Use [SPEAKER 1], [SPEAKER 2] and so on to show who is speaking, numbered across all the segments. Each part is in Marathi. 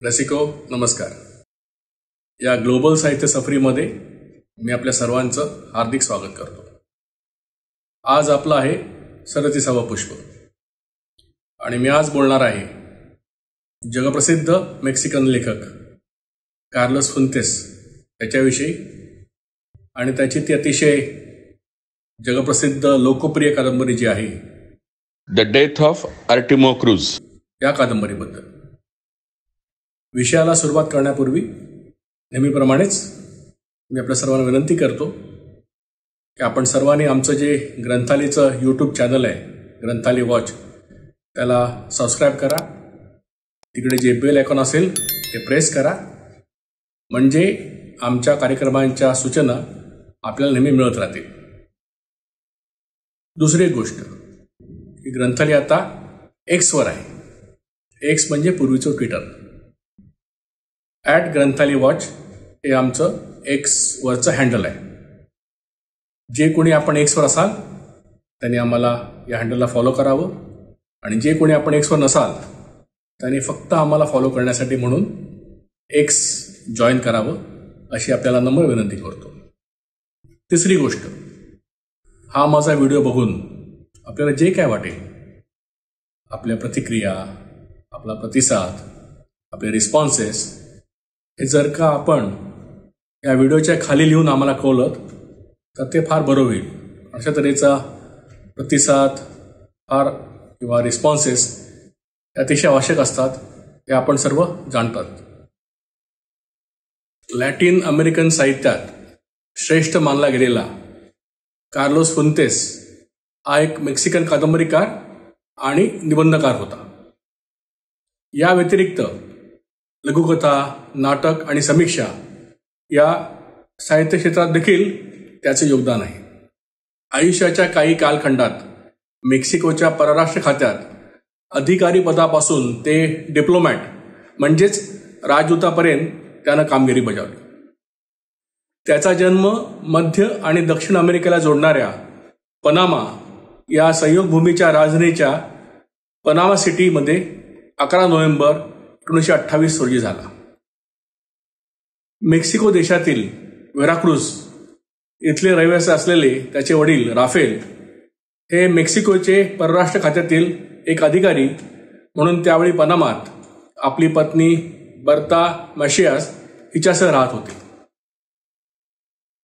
[SPEAKER 1] रसिको नमस्कार. या ग्लोबल साहित्य सफरीमध्ये मी आपल्या सर्वांचं हार्दिक स्वागत करतो. आज आपला आहे 37वा पुष्प आणि मी आज बोलणार आहे जगप्रसिद्ध मेक्सिकन लेखक कार्लोस फुंतेस याच्याविषयी आणि त्याची ती अतिशय जगप्रसिद्ध लोकप्रिय कादंबरी जी आहे
[SPEAKER 2] the death of Artemio Cruz
[SPEAKER 1] या कादंबरीबद्दल. विषयाला सुरुवात करण्यापूर्वी नेहमीप्रमाणेच मी आपल्या सर्वांना विनंती करतो की आपण सर्वांनी आमचं जे ग्रंथालीचं यूट्यूब चॅनल आहे ग्रंथाली वॉच त्याला सबस्क्राईब करा. तिकडे जे बेल आयकॉन असेल ते प्रेस करा म्हणजे आमच्या कार्यक्रमांच्या सूचना आपल्याला नेहमी मिळत राहतील. दुसरी एक गोष्ट की ग्रंथाली आता एक्सवर आहे. एक्स म्हणजे पूर्वीचं ट्विटर. @ग्रंथाली वॉच हे आमचं एक्सवरचं हँडल आहे. जे कोणी आपण एक्सवर असाल त्यांनी आम्हाला या हँडलला फॉलो करावं आणि जे कोणी आपण एक्सवर नसाल त्यांनी फक्त आम्हाला फॉलो करण्यासाठी म्हणून एक्स जॉईन करावं अशी आपल्याला नम्र विनंती करतो. तिसरी गोष्ट, हा माझा व्हिडिओ बघून आपल्याला जे काय वाटेल आपल्या प्रतिक्रिया, आपला प्रतिसाद, आपले रिस्पॉन्सेस हे जर का आपण या व्हिडिओच्या खाली लिहून आम्हाला कळवलं तर ते फार बरं होईल. अशा तऱ्हेचा प्रतिसाद फार किंवा रिस्पॉन्सेस अतिशय आवश्यक असतात हे आपण सर्व जाणतात. लॅटिन अमेरिकन साहित्यात श्रेष्ठ मानला गेलेला कार्लोस फुंतेस हा एक मेक्सिकन कादंबरीकार आणि निबंधकार होता. या व्यतिरिक्त लघुकथा, नाटक आणि समीक्षा या साहित्य क्षेत्रात देखील त्याचे योगदान आहे. आयुष्याच्या काही कालखंडात मेक्सिकोच्या परराष्ट्र खात्यात अधिकारी पदापासून ते डिप्लोमॅट म्हणजेच राजदूतापर्यंत त्यानं कामगिरी बजावली. त्याचा जन्म मध्य आणि दक्षिण अमेरिकेला जोडणाऱ्या पनामा या संयोगभूमीच्या राजधानीच्या पनामा सिटीमध्ये 11 नोव्हेंबर 1928 रोजी झाला. मेक्सिको देशातील व्हेराक्रूज इथले रहिवासी असलेले त्याचे वडील राफेल हे मेक्सिकोचे परराष्ट्र खात्यातील एक अधिकारी म्हणून त्यावेळी पनामात आपली पत्नी बर्ता मशियास हिच्यासह राहत होते.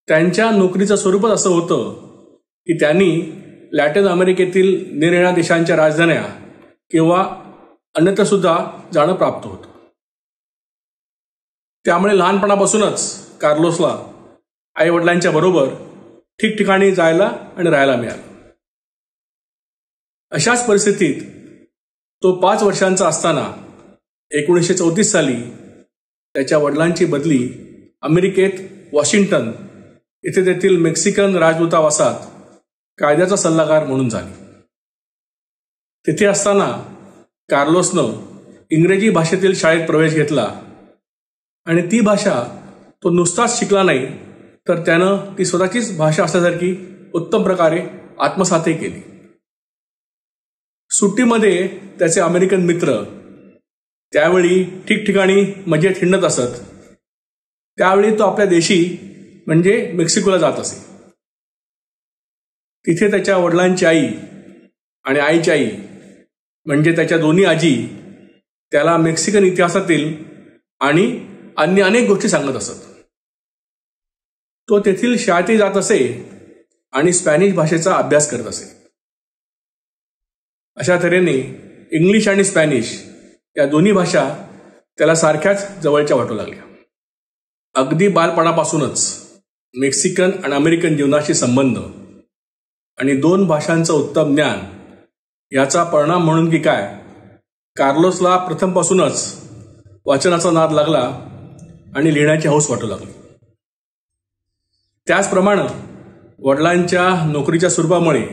[SPEAKER 1] त्यांच्या नोकरीचं स्वरूपच असं होतं की त्यांनी लॅटिन अमेरिकेतील निरनिराळ्या देशांच्या राजधान्या किंवा अन्यत्र सुद्धा जाणं प्राप्त होतं. त्यामुळे लहानपणापासूनच कार्लोसला आईवडिलांच्या बरोबर ठिकठिकाणी जायला आणि राहायला मिळालं. अशाच परिस्थितीत तो 5 वर्षांचा असताना 1934 साली त्याच्या वडिलांची बदली अमेरिकेत वॉशिंग्टन येथे तेथील मेक्सिकन राजदूतावासात कायद्याचा सल्लागार म्हणून झाली. तिथे असताना कार्लोसनं इंग्रजी भाषेतील शाळेत प्रवेश घेतला आणि ती भाषा तो नुसताच शिकला नाही तर त्यानं ती स्वतःचीच भाषा असल्यासारखी उत्तम प्रकारे आत्मसातही केली. सुट्टीमध्ये त्याचे अमेरिकन मित्र त्यावेळी ठिकठिकाणी मजेत हिंडत असत. त्यावेळी तो आपल्या देशी म्हणजे मेक्सिकोला जात असे. तिथे त्याच्या वडिलांची आई आणि आईची आई म्हणजे त्याच्या दोन्ही आजी त्याला मेक्सिकन इतिहासातील आणि अन्य अनेक गोष्टी सांगत असत. तो तेथील शाळेतही जात असे आणि स्पॅनिश भाषेचा अभ्यास करत असे. अशा तऱ्हेने इंग्लिश आणि स्पॅनिश या दोन्ही भाषा त्याला सारख्याच जवळच्या वाटू लागल्या. अगदी बालपणापासूनच मेक्सिकन आणि अमेरिकन जीवनाशी संबंध आणि 2 भाषांचं उत्तम ज्ञान याचा परिणाम म्हणून की काय कार्लोसला प्रथमपासूनच वाचनाचा नाद लागला आणि लिहिण्याची हौस वाटू लागली. त्याचप्रमाणे वडिलांच्या नोकरीच्या स्वरूपामुळे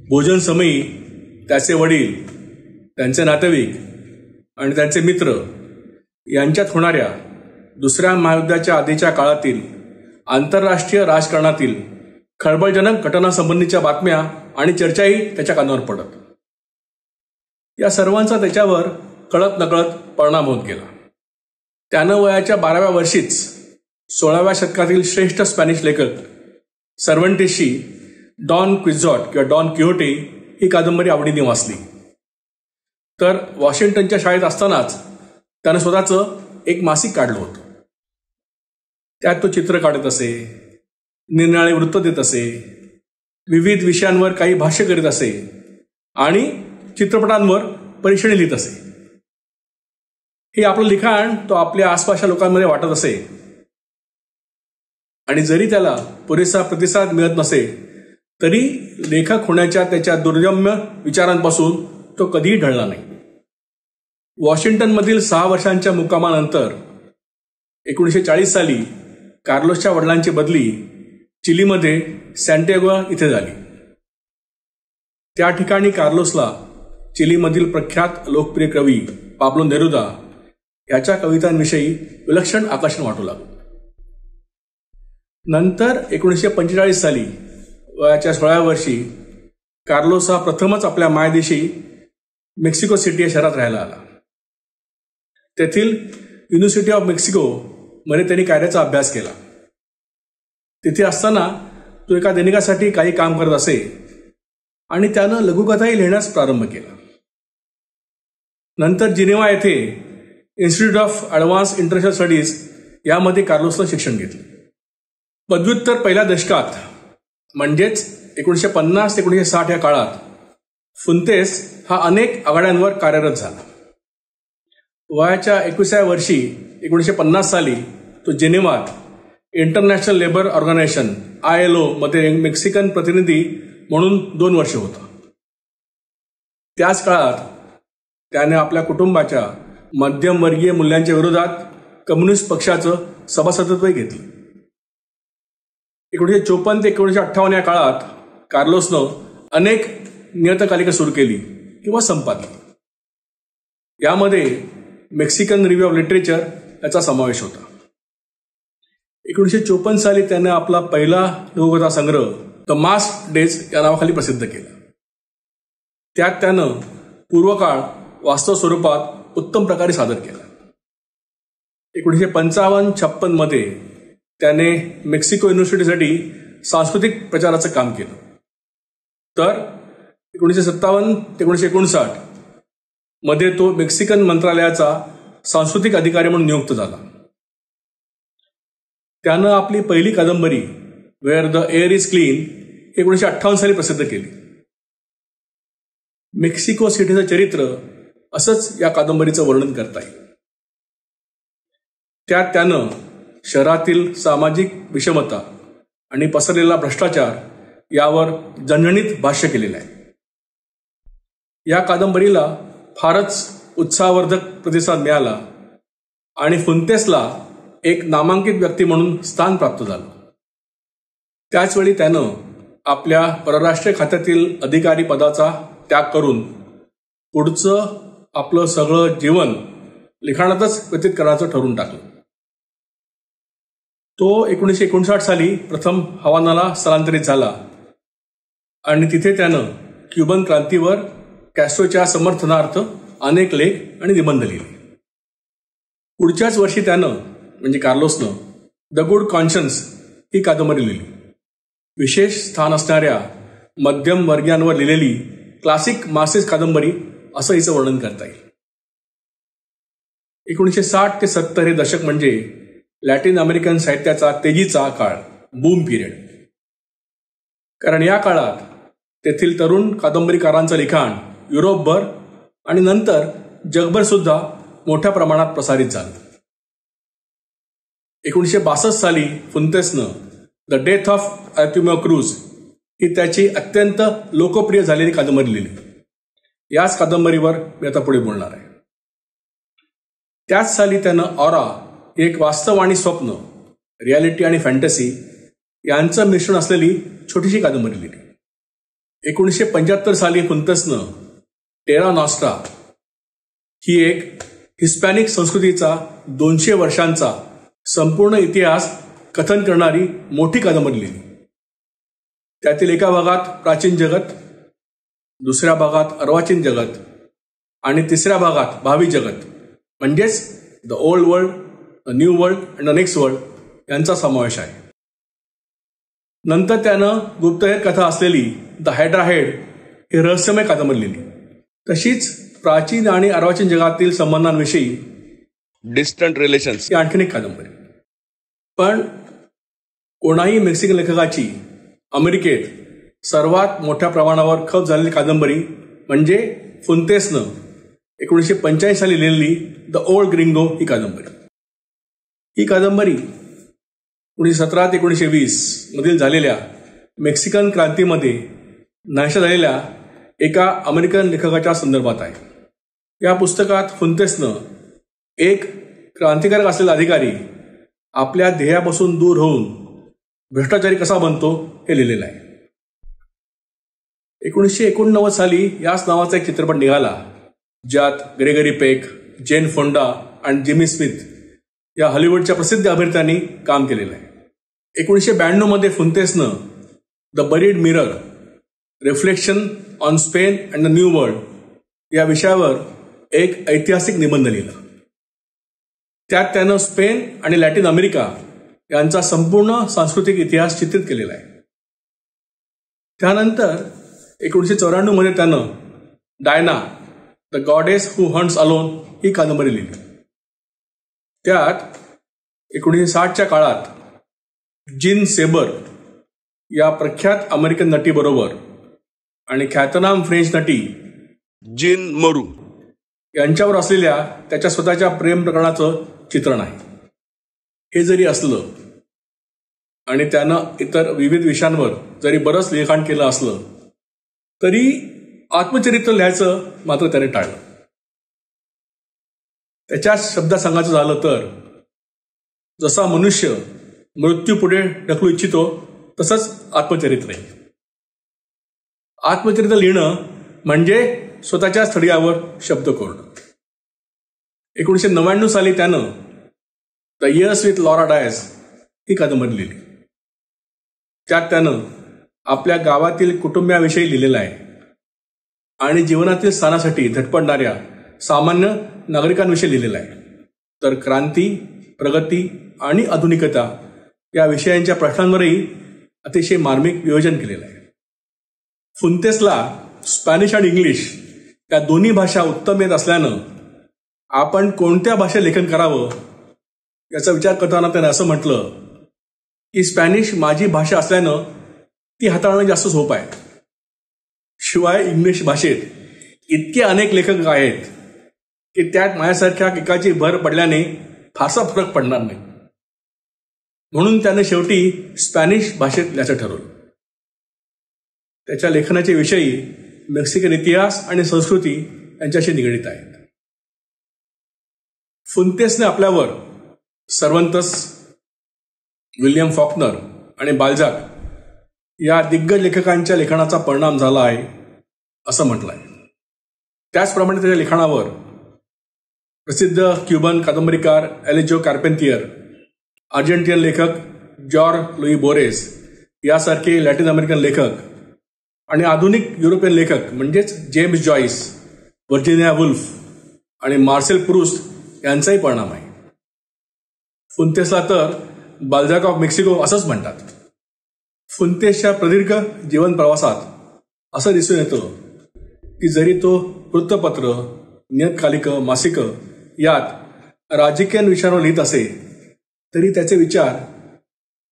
[SPEAKER 1] भोजन समयी त्याचे वडील, त्यांचे नातेवाईक आणि त्यांचे मित्र यांच्यात होणाऱ्या दुसऱ्या महायुद्धाच्या आधीच्या काळातील आंतरराष्ट्रीय राजकारणातील खळबळजनक घटनांसंबंधीच्या बातम्या आणि चर्चाही त्याच्या कानावर पडत. या सर्वांचा त्याच्यावर कळत नकळत परिणाम होत गेला. त्यानं वयाच्या 12व्या वर्षीच 16व्या शतकातील श्रेष्ठ स्पॅनिश लेखक सर्वंटेसची डॉन क्विझॉट किंवा डॉन किहोटे ही कादंबरी आवडीने वाचली. तर वॉशिंग्टनच्या शाळेत असतानाच त्यानं स्वतःचं एक मासिक काढलं होतं. त्यात तो चित्र काढत असे, निरनिराळे वृत्त देत असे, विविध विषयांवर काही भाष्य करीत असे आणि चित्रपटांवर परीक्षणे लिहित असे. हे आपलं लिखाण तो आपल्या आसपासच्या लोकांमध्ये वाटत असे आणि जरी त्याला पुरेसा प्रतिसाद मिळत नसे तरी लेखक होण्याच्या त्याच्या दुर्गम्य विचारांपासून तो कधीही ढळला नाही. वॉशिंग्टनमधील 6 वर्षांच्या मुक्कामानंतर 1940 साली कार्लोसच्या वडिलांची बदली चिलीमध्ये सॅन्टियागो इथे झाली. त्या ठिकाणी कार्लोसला चिलीमधील प्रख्यात लोकप्रिय कवी पाब्लो नेरुदा याच्या कवितांविषयी विलक्षण आकर्षण वाटू लागलं. नंतर 1945 साली वयाच्या 16व्या वर्षी कार्लोस हा प्रथमच आपल्या मायदेशी मेक्सिको सिटी या शहरात राहायला आला. तेथील युनिव्हर्सिटी ऑफ मेक्सिको मध्ये त्यांनी कायद्याचा अभ्यास केला. तिथे असताना तो एका दैनिकासाठी काही काम करत असे आणि त्यानं लघुकथाही लिहिण्यास प्रारंभ केला. नंतर जिनेवा येथे institute of advance international studies यामध्ये कार्लोसनं शिक्षण घेतलं. पदव्युत्तर पहिल्या दशकात म्हणजेच 1950 ते 1960 या काळात फुंतेस हा अनेक आघाड्यांवर कार्यरत झाला. वयाच्या 21व्या वर्षी 1950 साली तो जेनेवात इंटरनॅशनल लेबर ऑर्गनायझेशन ILO मध्ये मेक्सिकन प्रतिनिधी म्हणून 2 वर्ष होता. त्याच काळात त्याने आपल्या कुटुंबाच्या मध्यमवर्गीय मूल्यांच्या विरोधात कम्युनिस्ट पक्षाचं सभासदत्वही घेतलं. 1954 ते 1958 या काळात कार्लोसनं अनेक नियतकालिका सुरू केली किंवा संपादली. यामध्ये मेक्सिकन रिव्ह्यू ऑफ लिटरेचर याचा समावेश होता. 1954 साली त्याने आपला पहिला लघुकथा संग्रह द मास्क डेज या नावाखाली प्रसिद्ध केला. त्यात त्यानं पूर्वकाळ वास्तव स्वरूपात उत्तम प्रकारे सादर केला. 1955-56 मध्ये त्याने मेक्सिको युनिव्हर्सिटीसाठी सांस्कृतिक प्रचाराचं काम केलं. तर 1957 ते 1959 मध्ये तो मेक्सिकन मंत्रालयाचा सांस्कृतिक अधिकारी म्हणून नियुक्त झाला. त्यानं आपली पहिली कादंबरी where the air is clean 1958 साली प्रसिद्ध केली. मेक्सिको सिटीचं चरित्र असंच या कादंबरीचं वर्णन करता येईल. त्यात त्यानं शहरातील सामाजिक विषमता आणि पसरलेला भ्रष्टाचार यावर झणझणीत भाष्य केलेलं आहे. या कादंबरीला फारच उत्साहवर्धक प्रतिसाद मिळाला आणि फुंतेसला एक नामांकित व्यक्ती म्हणून स्थान प्राप्त झालं. त्याचवेळी त्यानं आपल्या परराष्ट्र खात्यातील अधिकारी पदाचा त्याग करून पुढचं आपलं सगळं जीवन लिखाणातच व्यतीत करायचं ठरवून टाकलं. तो 1959 साली प्रथम हवानाला स्थलांतरित झाला आणि तिथे त्यानं क्युबन क्रांतीवर कॅस्ट्रोच्या समर्थनार्थ अनेक लेख आणि निबंध लिहिले. पुढच्याच वर्षी त्यानं म्हणजे कार्लोसनं द गुड कॉन्शन्स ही कादंबरी लिहिली. विशेष स्थान असणाऱ्या मध्यम वर्गीयांवर लिहिलेली क्लासिक मासेस कादंबरी असं हिचं वर्णन करता येईल. 1960 ते 70 हे दशक म्हणजे लॅटिन अमेरिकन साहित्याचा तेजीचा काळ, बूम पिरियड. कारण या काळात तेथील तरुण कादंबरीकारांचं लिखाण युरोपभर आणि नंतर जगभर सुद्धा मोठ्या प्रमाणात प्रसारित झालं. 1962 साली फुंतेसनं द डेथ ऑफ आर्टिमिओ क्रूज ही त्याची अत्यंत लोकप्रिय झालेली कादंबरी लिहिली. याच कादंबरीवर मी आता पुढे बोलणार आहे. त्याच साली त्यानं ऑरा ही एक वास्तव आणि स्वप्न, रियालिटी आणि फॅन्टसी यांचं मिश्रण असलेली छोटीशी कादंबरी लिहिली. 1975 साली फुंतेसनं टेरा नॉस्ट्रा ही एक हिस्पॅनिक संस्कृतीचा 200 वर्षांचा संपूर्ण इतिहास कथन करणारी मोठी कादंबरी लिहिली. त्यातील एका भागात प्राचीन जगत, दुसऱ्या भागात अर्वाचीन जगत आणि तिसऱ्या भागात भावी जगत म्हणजेच the old world, the new world and the next world यांचा समावेश आहे. नंतर त्यानं गुप्तहेर कथा असलेली द हायड्रा हेड ही रहस्यमय कादंबरी लिहिली. तशीच प्राचीन आणि अर्वाचीन जगातील संबंधांविषयी
[SPEAKER 2] Distant relations.
[SPEAKER 1] ही आणखीन एक कादंबरी. पण कोणाही मेक्सिकन लेखकाची अमेरिकेत सर्वात मोठ्या प्रमाणावर खप झालेली कादंबरी म्हणजे फुंतेसनं 1985 साली लिहिलेली द ओल्ड ग्रिंगो ही कादंबरी. ही कादंबरी 1917 ते 1920 मधील झालेल्या मेक्सिकन क्रांतीमध्ये नाहीशा झालेल्या एका अमेरिकन लेखकाच्या संदर्भात आहे. या पुस्तकात फुंतेसनं एक क्रांतिकारक असलेला अधिकारी आपल्या ध्येयापासून दूर होऊन भ्रष्टाचारी कसा बनतो हे लिहिलेलं आहे. 1989 साली याच नावाचा एक चित्रपट निघाला ज्यात ग्रेगरी पेक, जेन फोंडा आणि जिमी स्मिथ या हॉलिवूडच्या प्रसिद्ध अभिनेत्यांनी काम केलेलं आहे. 1992 मध्ये फुंतेसनं the buried mirror, reflection on Spain and the new world या विषयावर एक ऐतिहासिक निबंध लिहिला. त्यात त्यानं स्पेन आणि लॅटिन अमेरिका यांचा संपूर्ण सांस्कृतिक इतिहास चित्रित केलेला आहे. त्यानंतर 1994 मध्ये त्यानं Diana, the goddess who hunts alone he कादंबरी लिहिली. त्यात 1960च्या काळात जीन सेबर या प्रख्यात अमेरिकन नटीबरोबर आणि ख्यातनाम फ्रेंच नटी
[SPEAKER 2] Jean Moreau.
[SPEAKER 1] यांच्यावर असलेल्या त्याच्या स्वतःच्या प्रेम प्रकरणाचं चित्रण आहे. हे जरी असलं आणि त्यानं इतर विविध विषयांवर जरी बरंच लिखाण केलं असलं तरी आत्मचरित्र लिहायचं मात्र त्याने टाळलं. त्याच्या शब्दात सांगायचं झालं तर जसा मनुष्य मृत्यू पुढे ढकलू इच्छितो तसंच आत्मचरित्रही. आत्मचरित्र लिहिणं म्हणजे स्वतःच्या स्थळीयावर शब्द कोरणं. 1999 साली त्यानं the years with Laura Diaz ही कादंबरी लिहिली. त्यात त्यानं आपल्या गावातील कुटुंबियाविषयी लिहिलेलं आहे आणि जीवनातील स्थानासाठी धडपडणाऱ्या सामान्य नागरिकांविषयी लिहिलेलं आहे. तर क्रांती, प्रगती आणि आधुनिकता या विषयांच्या प्रश्नांवरही अतिशय मार्मिक विवेचन केलेलं आहे. फुंतेसला स्पॅनिश आणि इंग्लिश या दोन्ही भाषा उत्तम येत असल्यानं आपण कोणत्या भाषेत लेखन करावं याचा विचार करताना त्याने असं म्हटलं की स्पॅनिश माझी भाषा असल्यानं ती हाताळणं जास्त सोपं आहे. शिवाय इंग्लिश भाषेत इतके अनेक लेखक आहेत की त्यात माझ्यासारख्या एकाची भर पडल्याने फारसा फरक पडणार नाही. म्हणून त्याने शेवटी स्पॅनिश भाषेत लिहायचं ठरवलं. त्याच्या लेखनाचे विषयी मेक्सिकन इतिहास आणि संस्कृती यांच्याशी निगडीत आहेत. फुंतेसने आपल्यावर सर्वंतस, विल्यम फॉकनर आणि बाल्झाक या दिग्गज लेखकांच्या लेखनाचा परिणाम झाला आहे असं म्हटलं आहे. त्याचप्रमाणे त्याच्या लिखाणावर प्रसिद्ध क्युबन कादंबरीकार एलिजो कार्पेंतियर, अर्जेंटियन लेखक जॉर्ज लुई बोरेस यासारखे लॅटिन अमेरिकन लेखक आणि आधुनिक युरोपियन लेखक म्हणजेच जेम्स जॉईस, व्हर्जिनिया वुल्फ आणि मार्सेल प्रूस्ट यांचाही परिणाम आहे. फुंतेसला तर बाल्झाक ऑफ मेक्सिको असंच म्हणतात. फुंतेसच्या प्रदीर्घ जीवन प्रवासात असं दिसून येतं की जरी तो वृत्तपत्र, नियतकालिकं, मासिकं यात राजकीय विषयांवर लिहित असे तरी त्याचे विचार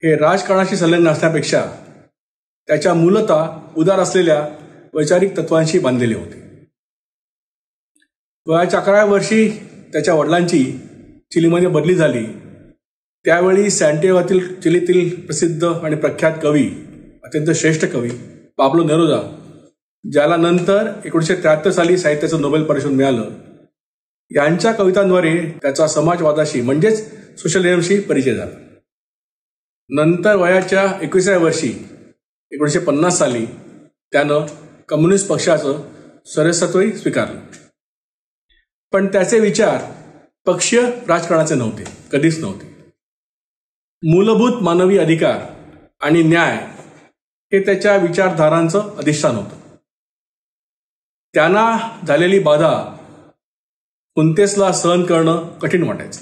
[SPEAKER 1] हे राजकारणाशी संलग्न असण्यापेक्षा त्याच्या मूलतः उदार असलेल्या वैचारिक तत्वांशी बांधलेले होते. वयाच्या 11व्या वर्षी त्याच्या वडिलांची चिलीमध्ये बदली झाली. त्यावेळी सॅन्टियागोतील चिलीतील प्रसिद्ध आणि प्रख्यात कवी, अत्यंत श्रेष्ठ कवी पाब्लो नेरुदा, ज्याला नंतर 1973 साली साहित्याचं नोबेल पारितोषिक मिळालं, यांच्या कवितांद्वारे त्याचा समाजवादाशी म्हणजेच सोशलिझमशी परिचय झाला. नंतर वयाच्या 21व्या वर्षी 1950 साली त्यानं कम्युनिस्ट पक्षाचं सदस्यत्वही स्वीकारलं. पण त्याचे विचार पक्षीय राजकारणाचे नव्हते, कधीच नव्हते. मूलभूत मानवी अधिकार आणि न्याय हे त्याच्या विचारधारांचं अधिष्ठान होतं. त्यांना झालेली बाधा फुंतेसला सहन करणं कठीण वाटायचं.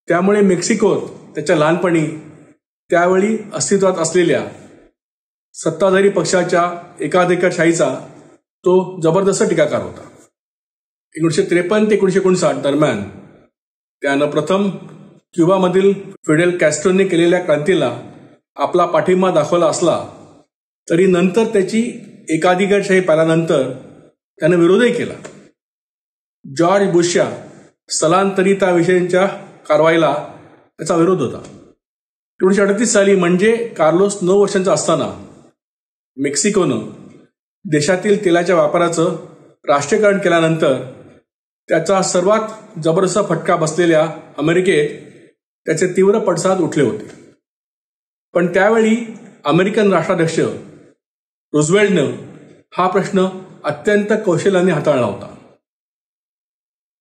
[SPEAKER 1] त्यामुळे मेक्सिकोत त्याच्या लहानपणी त्यावेळी अस्तित्वात असलेल्या सत्ताधारी पक्षाच्या एकाधिकारशाहीचा तो जबरदस्त टीकाकार होता. 1953 ते 1959 दरम्यान त्यानं प्रथम क्युबामधील फिडेल कॅस्ट्रोने केलेल्या क्रांतीला आपला पाठिंबा दाखवला असला तरी नंतर त्याची एकाधिकारशाही पाहिल्यानंतर त्यानं विरोधही केला. जॉर्ज बुशच्या स्थलांतरिताविषयीच्या कारवाईला त्याचा विरोध होता. 1938 साली म्हणजे कार्लोस 9 वर्षांचा असताना मेक्सिकोनं देशातील तेलाच्या व्यापाराचं राष्ट्रीयकरण केल्यानंतर त्याचा सर्वात जबरदस्त फटका बसलेल्या अमेरिकेत त्याचे तीव्र पडसाद उठले होते. पण त्यावेळी अमेरिकन राष्ट्राध्यक्ष रुझवेल्टनं हा प्रश्न अत्यंत कौशल्याने हाताळला होता.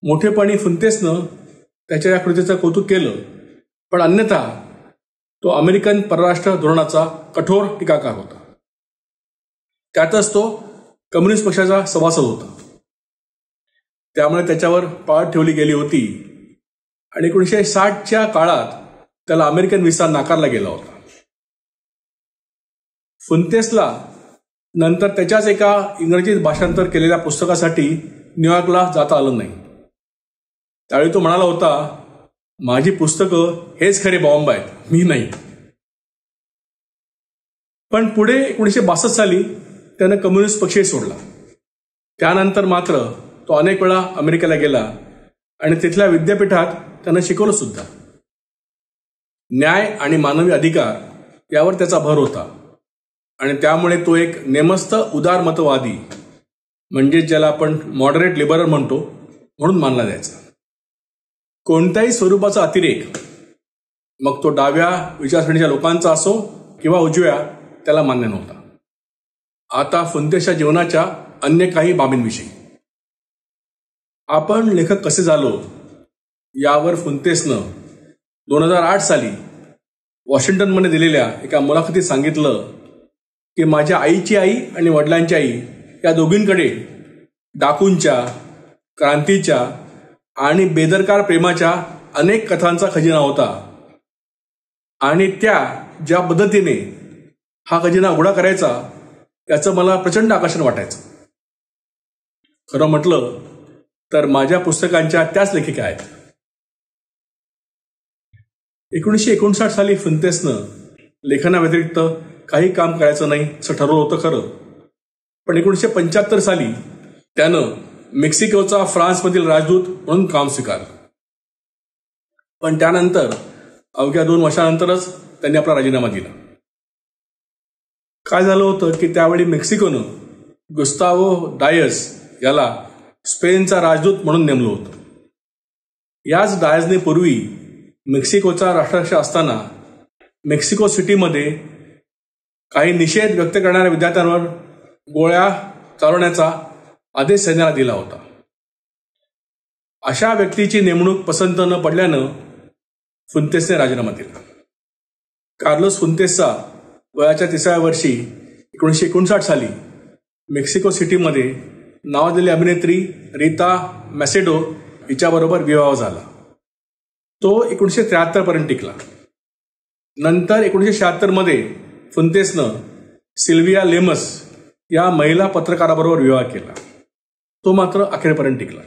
[SPEAKER 1] मोठेपणी फुंतेसनं त्याच्या या कृतीचं कौतुक केलं, पण अन्यथा तो अमेरिकन परराष्ट्र धोरणाचा कठोर टीकाकार होता. त्यातच तो कम्युनिस्ट पक्षाचा सभासद होता. त्यामुळे त्याच्यावर पाळत ठेवली गेली होती आणि 1960च्या काळात त्याला अमेरिकन व्हिसा नाकारला गेला होता. फुंतेसला नंतर त्याच्याच एका इंग्रजीत भाषांतर केलेल्या पुस्तकासाठी न्यूयॉर्कला जाता आलं नाही. त्यावेळी तो म्हणाला होता, माझी पुस्तकं हेच खरे बॉम्ब आहेत, मी नाही. पण पुढे 1962 साली त्यानं कम्युनिस्ट पक्षही सोडला. त्यानंतर मात्र तो अनेक वेळा अमेरिकेला गेला आणि तिथल्या विद्यापीठात त्यानं शिकवलं सुद्धा. न्याय आणि मानवी अधिकार यावर त्याचा भर होता आणि त्यामुळे तो एक नेमस्त उदारमतवादी, म्हणजे ज्याला आपण मॉडरेट लिबरल म्हणतो, म्हणून मानला जायचा. कोणत्याही स्वरूपाचा अतिरेक, मग तो डाव्या विचारसरणीच्या लोकांचा असो किंवा उजव्या, त्याला मान्य नव्हता. आता फुंतेसच्या जीवनाच्या अन्य काही बाबींविषयी. आपण लेखक कसे झालो यावर फुंतेसनं 2008 साली वॉशिंग्टनमध्ये दिलेल्या एका मुलाखतीत सांगितलं की माझ्या आईची आई आणि वडिलांची आई या दोघींकडे डाकूंच्या, क्रांतीच्या आणि बेदरकार प्रेमाच्या अनेक कथांचा खजिना होता आणि त्या ज्या पद्धतीने हा खजिना उघडा करायचा याचं मला प्रचंड आकर्षण वाटायचं. खरं म्हटलं तर माझ्या पुस्तकांच्या त्याच लेखिका आहेत. 1959 साली फुंतेसनं लेखनाव्यतिरिक्त काही काम करायचं नाही असं ठरवलं होतं खरं, पण 1975 साली त्यानं मेक्सिकोचा फ्रान्समधील राजदूत म्हणून काम स्वीकारलं. पण त्यानंतर अवघ्या 2 वर्षानंतरच त्यांनी आपला राजीनामा दिला. काय झालं होतं की त्यावेळी मेक्सिकोनं गुस्तावो डायस याला स्पेनचा राजदूत म्हणून नेमलं होतं. याच डायसने पूर्वी मेक्सिकोचा राष्ट्राध्यक्ष असताना मेक्सिको सिटीमध्ये काही निषेध व्यक्त करणाऱ्या विद्यार्थ्यांवर गोळ्या चालवण्याचा आदेश सैन्याला दिला होता. अशा व्यक्तीची नेमणूक पसंत न पडल्यानं फुंतेसने राजीनामा दिला. कार्लोस फुंतेसचा वयाच्या 3व्या वर्षी 1959 साली मेक्सिको सिटीमध्ये नावाजलेली अभिनेत्री रीता मॅसेडो हिच्याबरोबर विवाह झाला. तो 1973 पर्यंत टिकला. नंतर 1976 मध्ये फुंतेसनं सिल्विया लेमस या महिला पत्रकाराबरोबर विवाह केला. तो मात्र अखेरपर्यंत टिकला.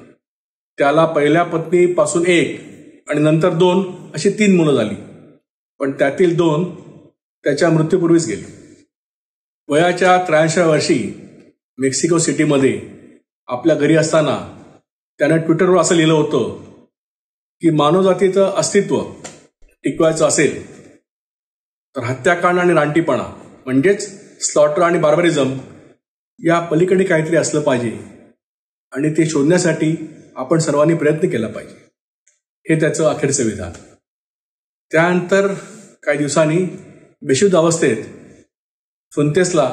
[SPEAKER 1] त्याला पहिल्या पत्नीपासून 1 आणि नंतर 2 अशी 3 मुलं झाली, पण त्यातील 2 त्याच्या मृत्यूपूर्वीच गेली. वयाच्या 83व्या वर्षी मेक्सिको सिटीमध्ये आपल्या घरी असताना त्यानं ट्विटरवर असं लिहिलं होतं की मानवजातीचं अस्तित्व टिकवायचं असेल तर हत्याकांड आणि रानटीपणा म्हणजेच स्लॉटर आणि बार्बरिझम या पलीकडे काहीतरी असलं पाहिजे आणि ते शोधण्यासाठी आपण सर्वांनी प्रयत्न केला पाहिजे. हे त्याचं अखेरचं विधान. त्यानंतर काही दिवसांनी बेशुद्ध अवस्थेत फुंतेसला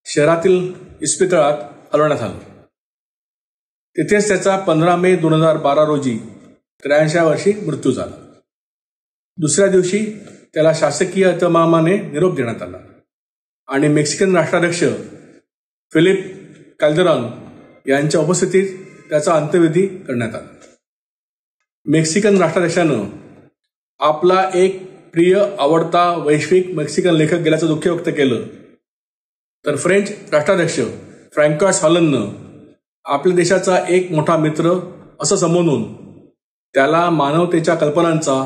[SPEAKER 1] शहरातील इस्पितळात हलवण्यात आलं. तिथेच त्याचा 15 मे 2012 रोजी 83व्या वर्षी मृत्यू झाला. दुसऱ्या दिवशी त्याला शासकीय इतमामाने निरोप देण्यात आला आणि मेक्सिकन राष्ट्राध्यक्ष फिलिप कॅल्देरॉन यांच्या उपस्थितीत त्याचा अंत्यविधी करण्यात आला. मेक्सिकन राष्ट्राध्यक्षानं आपला एक प्रिय आवडता वैश्विक मेक्सिकन लेखक गेल्याचं दुःख व्यक्त केलं, तर फ्रेंच राष्ट्राध्यक्ष फ्रँकॉइस हॉलंडनं आपल्या देशाचा एक मोठा मित्र असं संबोधून त्याला मानवतेच्या कल्पनांचा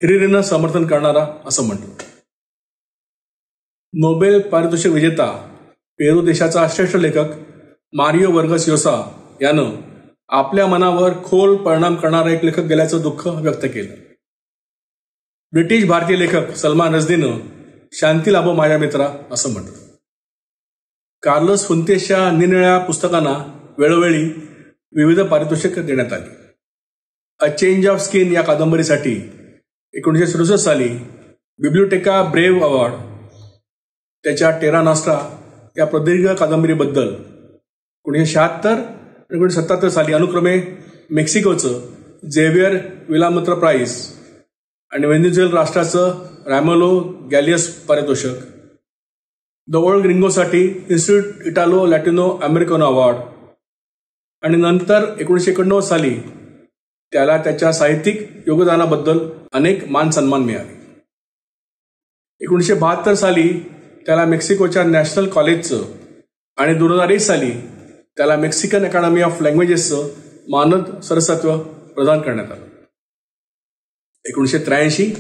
[SPEAKER 1] हिरिरीनं समर्थन करणारा असं म्हटलं. नोबेल पारितोषिक विजेता पेरू देशाचा श्रेष्ठ लेखक मारियो वर्गस योसा यानं आपल्या मनावर खोल परिणाम करणारा एक लेखक गेल्याचं दुःख व्यक्त केलं. ब्रिटिश भारतीय लेखक सलमान रश्दीनं शांती लाभो माझ्या मित्रा असं म्हटलं. कार्लोस फुंतेसच्या निरनिराळ्या पुस्तकांना वेळोवेळी विविध पारितोषिक देण्यात आली. अ चेंज ऑफ स्किन या कादंबरीसाठी 1967 साली बिब्लियोटेका ब्रेव्ह अवॉर्ड, त्याच्या टेरा नॉस्ट्रा या प्रदीर्घ कादंबरीबद्दल 1976 आणि 1977 साली अनुक्रमे मेक्सिकोचं झेवियर विलामुत्र प्राइज आणि व्हेनेझुएला राष्ट्राचं रॅमोलो गॅलियस पारितोषिक, द ओल्ड ग्रिंगोसाठी institute Italo Latino Americano award आणि नंतर 1989 साली त्याला त्याच्या साहित्यिक योगदानाबद्दल अनेक मान सन्मान मिळाले. 1972 साली त्याला मेक्सिकोच्या नॅशनल कॉलेजचं आणि 2001 साली त्याला मेक्सिकन अकॅडमी ऑफ लँग्वेजेसचं मानद सदस्यत्व प्रदान करण्यात आलं. 1983,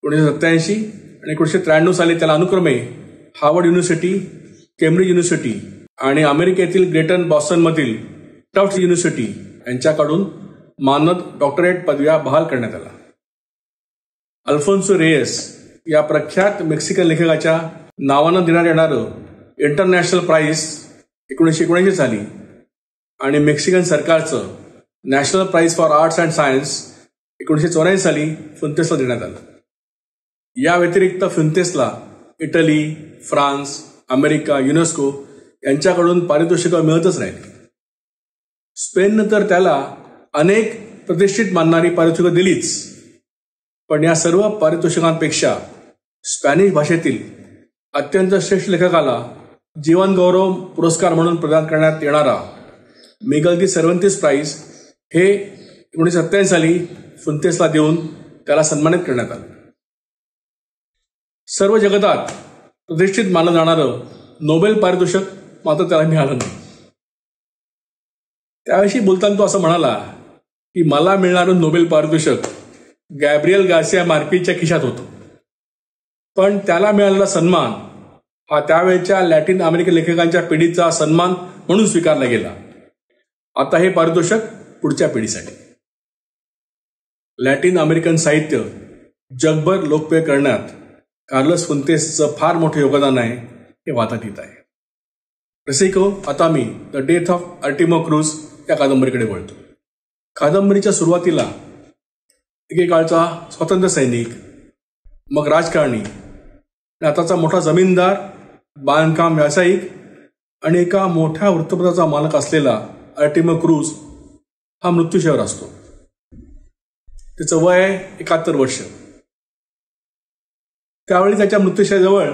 [SPEAKER 1] 1987 आणि 1993 साली त्याला अनुक्रमे हार्वर्ड युनिव्हर्सिटी, केम्ब्रिज युनिव्हर्सिटी आणि अमेरिकेतील ग्रेटर बॉस्टनमधील टफ्ट युनिव्हर्सिटी यांच्याकडून मानद डॉक्टरेट पदव्या बहाल करण्यात आला. अल्फोन्सो रेयस या प्रख्यात मेक्सिकन लेखकाच्या नावानं देण्यात येणारं इंटरनॅशनल प्राइज 1979 साली आणि मेक्सिकन सरकारचं national prize for arts and science 1984 साली फुंतेसला देण्यात आलं. या व्यतिरिक्त फुंतेसला इटली, फ्रान्स, अमेरिका, युनेस्को यांच्याकडून पारितोषिकं मिळतच राहिली. स्पेननं तर त्याला अनेक प्रतिष्ठित मानणारी पारितोषिकं दिलीच, पण या सर्व पारितोषिकांपेक्षा स्पॅनिश भाषेतील अत्यंत श्रेष्ठ लेखकाला जीवनगौरव पुरस्कार म्हणून प्रदान करण्यात येणारा मिगल दी सर्वंतीस प्राइज हे 1987 साली फुंतेसला देऊन त्याला सन्मानित करण्यात आलं. सर्व जगतात प्रतिष्ठित मानलं जाणारं नोबेल पारितोषिक मात्र त्याला मिळालं नाही. त्याविषयी बोलताना तो असं म्हणाला की मला मिळणारं नोबेल पारितोषिक गॅब्रियल गार्सिया मार्केजच्या खिशात होतं, पण त्याला मिळालेला सन्मान हा त्यावेळच्या लॅटिन अमेरिकन लेखकांच्या पिढीचा सन्मान म्हणून स्वीकारला गेला. आता हे पारितोषिक पुढच्या पिढीसाठी. लॅटिन अमेरिकन साहित्य जगभर लोकप्रिय करण्यात कार्लोस फुंतेसचं फार मोठं योगदान आहे हे वादात येत आहे. रसिको, आता मी the death of Artemio Cruz या कादंबरीकडे वळतो. कादंबरीच्या सुरुवातीला एकेकाळचा स्वातंत्र्य सैनिक, मग राजकारणी आणि आताचा मोठा जमीनदार, बांधकाम व्यावसायिक आणि एका मोठ्या वृत्तपत्राचा मालक असलेला आर्टिमो क्रूज हा मृत्यूशय्यावर असतो. त्याचं वय 71 वर्ष. त्यावेळी त्याच्या मृत्यूशय्याजवळ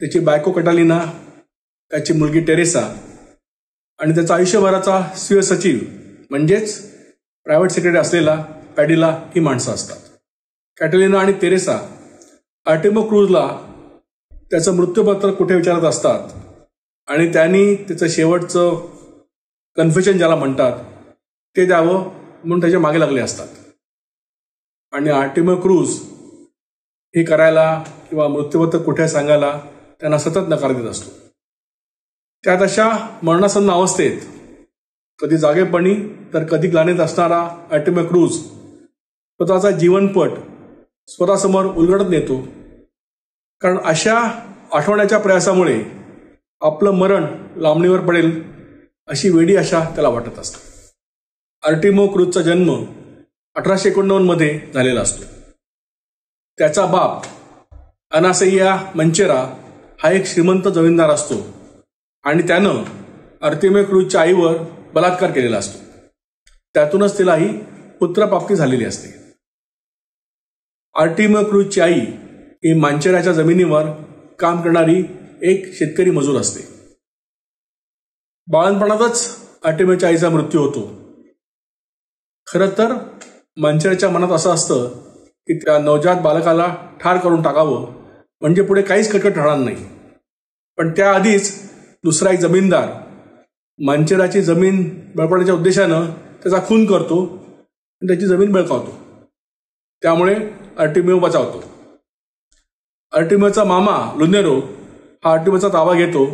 [SPEAKER 1] त्याची बायको कटालिना, त्याची मुलगी टेरेसा आणि त्याचा आयुष्यभराचा स्वीय सचिव म्हणजेच प्रायव्हेट सेक्रेटरी असलेला पॅडिला ही माणसं असतात. कॅटलिना आणि तेरेसा आर्टिमो क्रूजला त्याचं मृत्यूपत्र कुठे विचारत असतात आणि त्यांनी त्याचं शेवटचं कन्फेशन ज्याला म्हणतात ते द्यावं म्हणून त्याच्या मागे लागले असतात. आणि आर्टिमो क्रूज हे करायला किंवा मृत्यूपत्र कुठे सांगायला त्यांना सतत नकार देत असतो. त्यात अशा मरणासन्न अवस्थेत कधी जागेपणी तर कधी ग्लानीत असणारा आर्टिमो क्रूज स्वतःचा जीवनपट स्वतःसमोर उलगडत नेतो, कारण अशा आठवण्याच्या प्रयासामुळे आपलं मरण लांबणीवर पडेल अशी वेडी आशा त्याला वाटत असते. आर्टिमो क्रूजचा जन्म 1889 मध्ये झालेला असतो. त्याचा बाप अनासैया मंचेरा हा एक श्रीमंत जमीनदार असतो आणि त्यानं आर्टिमो क्रूजच्या आईवर बलात्कार केलेला असतो. त्यातूनच तिला ही पुत्रप्राप्ती झालेली असते. आर्टिमियो क्रूजची आई ही मांचेराच्या जमिनीवर काम करणारी एक शेतकरी मजूर असते. बाळणपणातच आर्टिमियोच्या आईचा मृत्यू होतो. खरं तर मांचेराच्या मनात असं असतं की त्या नवजात बालकाला ठार करून टाकावं, म्हणजे पुढे काहीच कटकट राहणार नाही. पण त्याआधीच दुसरा एक जमीनदार मांचेराची जमीन बळकावण्याच्या उद्देशानं त्याचा खून करतो आणि त्याची जमीन बळकावतो. त्यामुळे आर्टिमियो बचावतो. आर्टिमियोचा मामा लुनेरो हा आर्टिमियोचा ताबा घेतो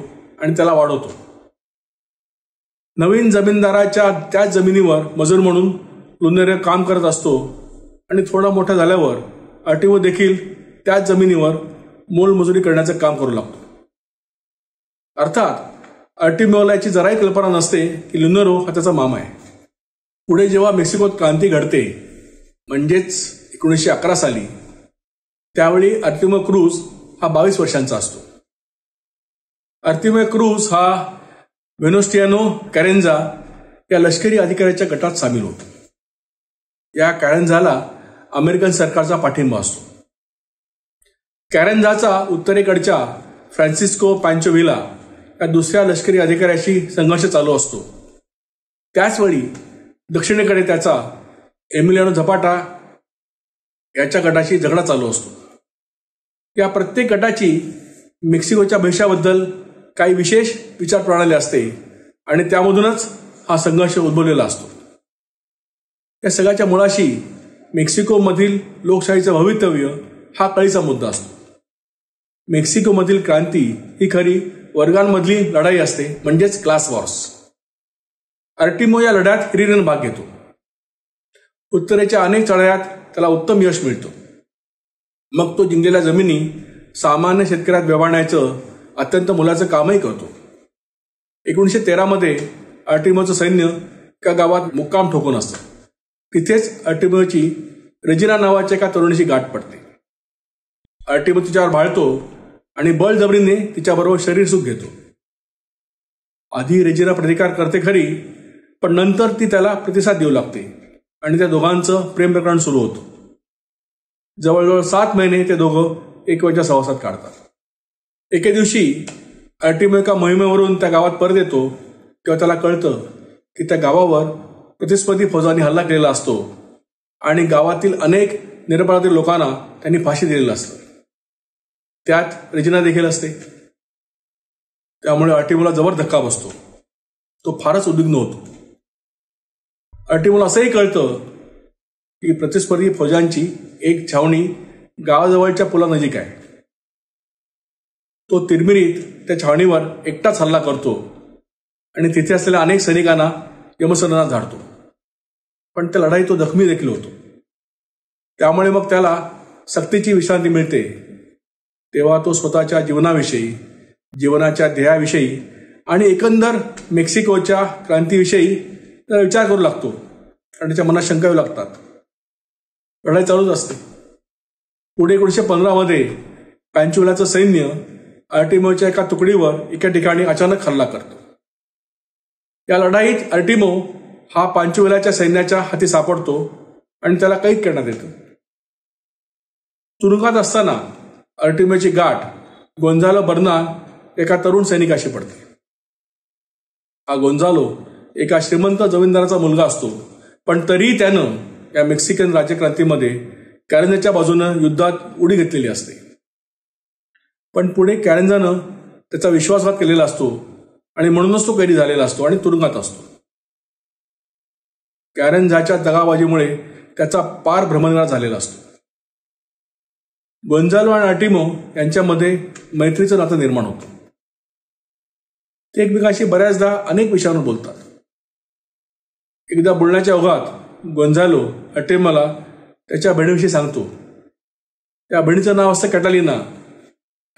[SPEAKER 1] आणि त्याला वाढवतो. नवीन जमीनदाराच्या त्याच जमिनीवर मजूर म्हणून लुनेरो काम करत असतो आणि थोडा मोठा झाल्यावर आर्टिमियो देखील त्याच जमिनीवर मोलमजुरी करण्याचं काम करू लागतो. अर्थात आर्टिमियोला याची जराही कल्पना नसते की लुनेरो हा त्याचा मामा आहे. पुढे जेव्हा मेक्सिकोत क्रांती घडते, म्हणजेच 1911 साली, त्यावेळी आर्टिमियो क्रूज हा 22 वर्षांचा असतो. आर्टिमियो क्रूज हा वेनुस्टियानो कॅरेन्झा या लष्करी अधिकाऱ्याच्या गटात सामील होतो. या कॅरेन्झाला अमेरिकन सरकारचा पाठिंबा असतो. कॅरेन्झाचा उत्तरेकडच्या फ्रान्सिस्को पॅन्चो व्हिला या दुसऱ्या लष्करी अधिकाऱ्याशी संघर्ष चालू असतो. त्याचवेळी दक्षिणेकडे त्याचा एमिलियानो झपाटा याच्या गटाशी झगडा चालू असतो. या प्रत्येक गटाची मेक्सिकोच्या भविष्याबद्दल काही विशेष विचारप्रणाली असते आणि त्यामधूनच हा संघर्ष उद्भवलेला असतो. या सगळ्याच्या मुळाशी मेक्सिकोमधील लोकशाहीचं भवितव्य हा कळीचा मुद्दा असतो. मेक्सिकोमधील क्रांती ही खरी वर्गांमधली लढाई असते, म्हणजेच क्लास वॉर्स. आर्टिमियो या लढ्यात हिरिरीने भाग घेतो. उत्तरेच्या अनेक चढायात त्याला उत्तम यश मिळतं. मग तो जिंकलेल्या जमिनी सामान्य शेतकऱ्यात व्यवहारण्याचं अत्यंत मोलाचं कामही करतो. 1913 मध्ये आर्टिमियोचं सैन्य एका गावात मुक्काम ठोकून असतं. तिथेच आर्टिमियोची रेजिना नावाच्या एका तरुणीची गाठ पडते. आर्टिमियो तिच्यावर भाळतो आणि बळजबरीने तिच्याबरोबर शरीर सुख घेतो. आधी रेजिना प्रतिकार करते खरी, पण नंतर ती त्याला प्रतिसाद देऊ लागते आणि त्या दोघांचं प्रेम प्रकरण सुरू होतं. जवळजवळ 7 महिने ते दोघं एकमेकांच्या सहवासात काढतात. एके दिवशी आर्टिमियो एका मोहिमेवरून त्या गावात परत येतो तेव्हा त्याला कळतं की त्या गावावर प्रतिस्पर्धी फौजांनी हल्ला केलेला असतो आणि गावातील अनेक निरपराधी लोकांना त्यांनी फाशी दिलेलं असतं. त्यात रेजिना देखील असते. त्यामुळे आर्टिमियोला जबर धक्का बसतो. तो फारच उद्विग्न होतो. आर्टिमियोला असंही कळतं की प्रतिस्पर्धी फौजांची एक छावणी गावाजवळच्या पुलानजीक आहे. तो तिरमिरीत त्या छावणीवर एकटाच हल्ला करतो आणि तिथे असलेल्या अनेक सैनिकांना यमसदनात झाडतो. पण त्या लढाईत तो जखमी देखील होतो. त्यामुळे मग त्याला सक्तीची विश्रांती मिळते. तेव्हा तो स्वतःच्या जीवनाविषयी, जीवनाच्या ध्येयाविषयी आणि एकंदर मेक्सिकोच्या क्रांतीविषयी विचार करू लागतो आणि त्याच्या मनात शंका येऊ लागतात. लढाई चालूच असते. पुढे 1915 मध्ये पॅन्चोव्हिलाचं सैन्य आर्टिमियोच्या एका तुकडीवर एका ठिकाणी अचानक हल्ला करतो. या लढाईत आर्टिमियो हा पॅन्चोव्हिलाच्या सैन्याच्या हाती सापडतो आणि त्याला कैद करण्यात येतं. तुरुंगात असताना आर्टिमियोची गाठ गोंझालो बर्नान एका तरुण सैनिकाशी पडते. हा गोंझालो एका श्रीमंत जमीनदाराचा मुलगा असतो, पण तरीही त्यानं या मेक्सिकन राज्यक्रांतीमध्ये कॅरेन्झाच्या बाजूनं युद्धात उडी घेतलेली असते. पण पुढे कॅरेन्झानं त्याचा विश्वासघात केलेला असतो आणि म्हणूनच तो कैदी झालेला असतो आणि तुरुंगात असतो. कॅरेन्झाच्या दगाबाजीमुळे त्याचा पार भ्रमनिरास झालेला असतो. गोंझालो आणि आर्टिमियो यांच्यामध्ये मैत्रीचं नातं निर्माण होतं. ते एकमेकांशी बऱ्याचदा अनेक विषयांवर बोलतात. एकदा बोलण्याच्या ओघात गोंझालो आर्टिमियोला त्याच्या बहिणीविषयी सांगतो. त्या बहिणीचं नाव असतं कॅटालिना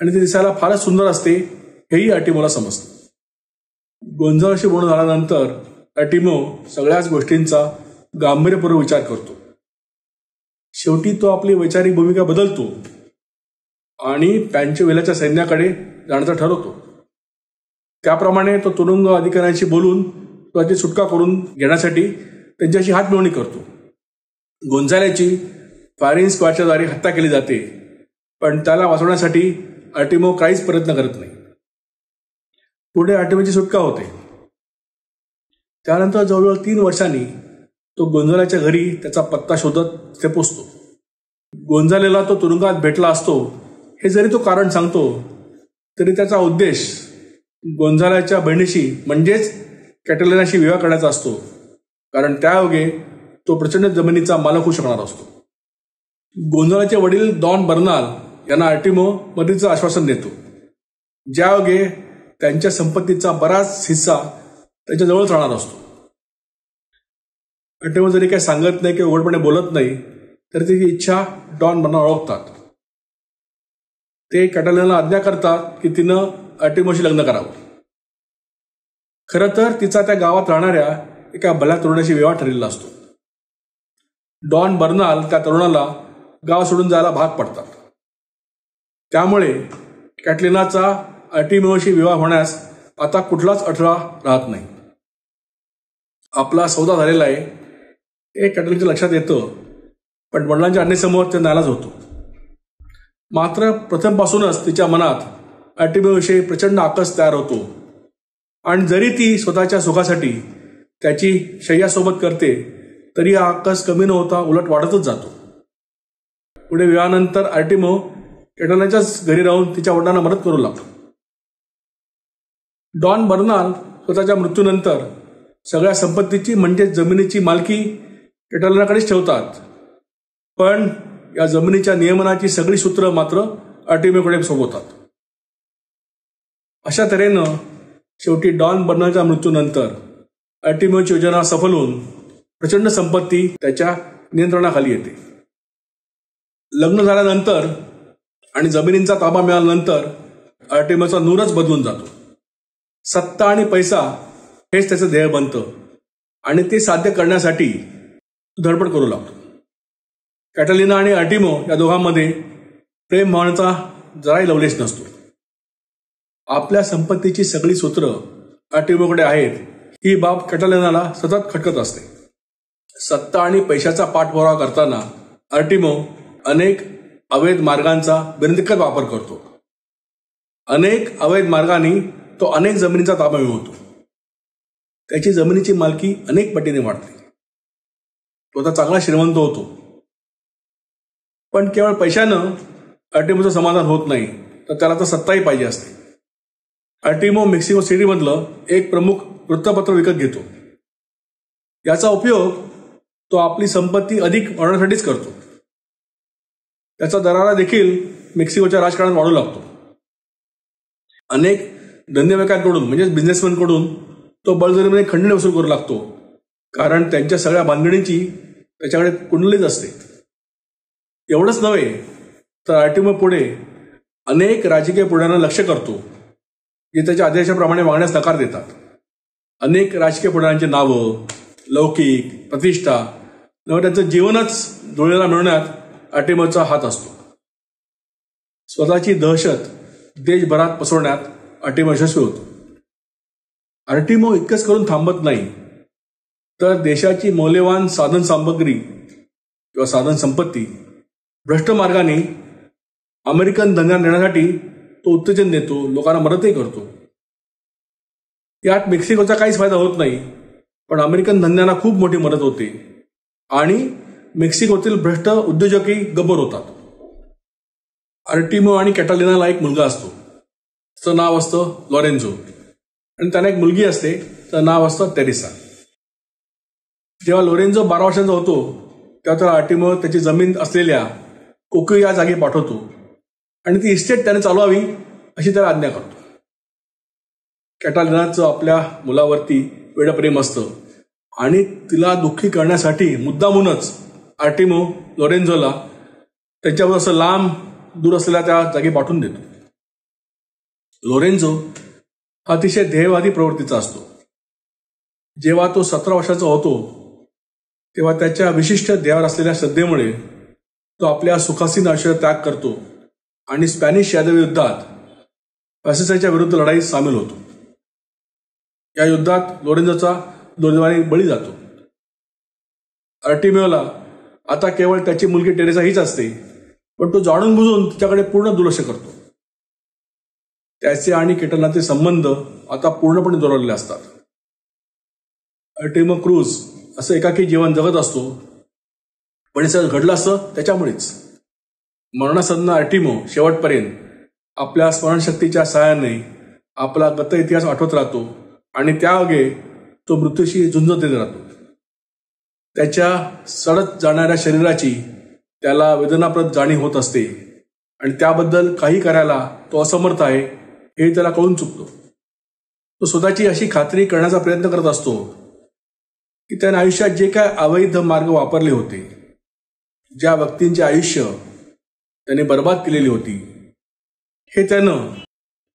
[SPEAKER 1] आणि ती दिसायला फारच सुंदर असते हेही आर्टिमियोला समजतं. गोंझालोशी बोलणं झाल्यानंतर आर्टिमियो सगळ्याच गोष्टींचा गांभीर्यपूर्वक विचार करतो. शेवटी तो आपली वैचारिक भूमिका बदलतो आणि पॅन्चोव्हिलाच्या सैन्याकडे जाण्याचं ठरवतो. त्याप्रमाणे तो तुरुंग अधिकाऱ्यांशी बोलून त्याची सुटका करून घेण्यासाठी त्यांच्याशी हातमिळवणी करतो. गोंझाल्याची फायरिंग स्क्वॉडच्या द्वारे हत्या केली जाते, पण त्याला वाचवण्यासाठी आर्टिमो काहीच प्रयत्न करत नाही. पुढे आर्टिमोची सुटका होते. त्यानंतर जवळजवळ 3 वर्षांनी तो गोंझालेच्या घरी त्याचा पत्ता शोधत तिथे पोचतो. गोंझालेला तो तुरुंगात भेटला असतो हे जरी तो कारण सांगतो, तरी त्याचा उद्देश गोंझालेच्या बहिणीशी म्हणजेच कॅटलिनाशी विवाह करण्याचा असतो, कारण त्यायोगे तो प्रचंड जमिनीचा मालक होऊ शकणार असतो. गोंझालेचे वडील डॉन बर्नाल यांना आर्टिमो मदतीचं आश्वासन देतो, ज्यायोगे त्यांच्या संपत्तीचा बराच हिस्सा त्यांच्याजवळच राहणार असतो. आर्टिमो जरी काही सांगत नाही किंवा उघडपणे बोलत नाही, तरी त्याची इच्छा डॉन बर्नाल ओळखतात. ते कॅटलिनाला आज्ञा करतात की तिनं आर्टिमोशी लग्न करावं. खरं तर तिचा त्या गावात राहणाऱ्या एका भल्या तरुणाशी विवाह ठरलेला असतो. डॉन बर्नाल त्या तरुणाला गाव सोडून जायला भाग पडतात. त्यामुळे कॅटलिनाचा आर्टिमोशी विवाह होण्यास आता कुठलाच अडथळा राहत नाही. आपला सौदा झालेला आहे हे कॅटलिनाच्या लक्षात येतं, पण वडिलांच्या आज्ञेसमोर ते नाराज होतो. मात्र प्रथमपासूनच तिच्या मनात आर्टिमोविषयी प्रचंड आकस तयार होतो आणि जरी ती स्वतःच्या सुखासाठी त्याची शय्यासोबत करते, तरी हा आकस कमी न होता उलट वाढतच जातो. पुढे विवाहानंतर आर्टिमो कॅटलिनाच्याच घरी राहून तिच्या वडिलांना मदत करू लागतो. डॉन बर्नाल स्वतःच्या मृत्यूनंतर सगळ्या संपत्तीची म्हणजेच जमिनीची मालकी कॅटलिनाकडेच ठेवतात, पण या जमिनीच्या नियमनाची सगळी सूत्र मात्र आर्टिमोकडे सोपवतात. अशा तऱ्हेनं शेवटी डॉन बर्नालच्या मृत्यूनंतर आर्टिमोची योजना सफल होऊन प्रचंड संपत्ती त्याच्या नियंत्रणाखाली येते. लग्न झाल्यानंतर आणि जमिनींचा ताबा मिळाल्यानंतर आर्टिमोचा नूरच बदलून जातो. सत्ता आणि पैसा हेच त्याचं ध्येय बनतं आणि ते साध्य करण्यासाठी धडपड करू लागतो. कॅटलिना आणि आर्टिमो या दोघांमध्ये प्रेम भावनेचा जराही लवलेश नसतो. आपल्या संपत्तीची सगळी सूत्र आर्टिमोकडे आहेत ही बाब कॅटलिनाला सतत खटकत असते. सत्ता आणि पैशाचा पाठपुरावा करताना आर्टिमो अनेक अवैध मार्गांचा बिनदिक्कत वापर करतो. अनेक अवैध मार्गांनी तो अनेक जमिनीचा ताबा मिळवतो. त्याची जमिनीची मालकी अनेक पटीने वाढते. तो आता चांगला श्रीमंत होतो. पण केवळ पैशानं आर्टिमोचं समाधान होत नाही, तर त्याला तर सत्ताही पाहिजे असते. आर्टिमो मेक्सिको सिटीमधलं एक प्रमुख वृत्तपत्र विकत घेतो. याचा उपयोग तो आपली संपत्ती अधिक वाढवण्यासाठीच करतो. त्याचा दरारा देखील मेक्सिकोच्या राजकारणात वाढू लागतो. अनेक धंदेवाईकांकडून म्हणजेच बिझनेसमॅनकडून तो बळजबरीमध्ये खंडणी वसूल करू लागतो, कारण त्यांच्या सगळ्या बांधणीची त्याच्याकडे कुंडलीच असते. एवढंच नव्हे तर आर्टिमो पुढे अनेक राजकीय पुढाऱ्यांना लक्ष्य करतो, जे त्याच्या आदेशाप्रमाणे वागण्यास नकार देतात. अनेक राजकीय पुढाऱ्यांची नावं, लौकिक प्रतिष्ठा किंवा त्यांचं जीवनच जुळलेला मिळवण्यात आर्टिमोचा हात असतो. स्वतःची दहशत देशभरात पसरवण्यात आर्टिमो यशस्वी होतो. आर्टिमो इतकंच करून थांबत नाही, तर देशाची मौल्यवान साधन सामग्री किंवा साधन संपत्ती भ्रष्ट मार्गाने अमेरिकन धंद्यात नेण्यासाठी तो उत्तेजन देतो, लोकांना मदतही करतो. यात मेक्सिकोचा काहीच फायदा होत नाही, पण अमेरिकन धंद्यांना खूप मोठी मदत होते आणि मेक्सिकोतील भ्रष्ट उद्योजकही गब्बर होतात. आर्टिमो आणि कॅटलिनाला एक मुलगा असतो. त्याचं नाव असतं लॉरेन्झो आणि त्यांना एक मुलगी असते, त्याचं नाव असतं तेरेसा. जेव्हा लॉरेन्झो 12 वर्षांचा होतो तेव्हा त्याला आर्टिमो त्याची जमीन असलेल्या कोकियो या जागी पाठवतो आणि ती इस्टेट त्याने चालवावी अशी त्याला आज्ञा करतो. कॅटलिनाचं आपल्या मुलावरती वेडं प्रेम असतं आणि तिला दुःखी करण्यासाठी मुद्दामूनच आर्टिमो लॉरेन्झोला त्यांच्यावर असं लांब दूर असलेल्या त्या जागी पाठवून देतो. लॉरेन्झो हा अतिशय ध्येयवादी प्रवृत्तीचा असतो. जेव्हा तो 17 वर्षाचा होतो तेव्हा त्याच्या विशिष्ट ध्येयावर असलेल्या श्रद्धेमुळे तो आपल्या सुखासीन आयुष्याचा त्याग करतो आणि स्पॅनिश यादवी युद्धात फॅसिस्टांच्या विरुद्ध लढाईत सामील होतो. या युद्धात लॉरेन्झोचा दुर्दैवाने बळी जातो. आर्टिमोला आता केवळ त्याची मुलगी टेरेसा हीच असते, पण तो जाणून बुजून तिच्याकडे पूर्ण दुर्लक्ष करतो. त्याचे आणि केटलनाचे संबंध आता पूर्णपणे दुरावलेले असतात. अर्टिमो क्रूज असं एकाकी जीवन जगत असतो, पण हे सगळं घडलं असतं त्याच्यामुळेच. मरणासन्न अर्टिमो शेवटपर्यंत आपल्या स्मरणशक्तीच्या सहाय्याने आपला गत इतिहास आठवत राहतो आणि त्यायोगे तो मृत्यूशी झुंज देत राहतो. त्याच्या सडत जाणाऱ्या शरीराची त्याला वेदनाप्रद जाणीव होत असते आणि त्याबद्दल काही करायला तो असमर्थ आहे हे त्याला कळून चुकतो. तो स्वतःची अशी खात्री करण्याचा प्रयत्न करत असतो की त्याने आयुष्यात जे काय अवैध मार्ग वापरले होते, ज्या व्यक्तींचे आयुष्य त्याने बर्बाद केलेली होती, हे त्यानं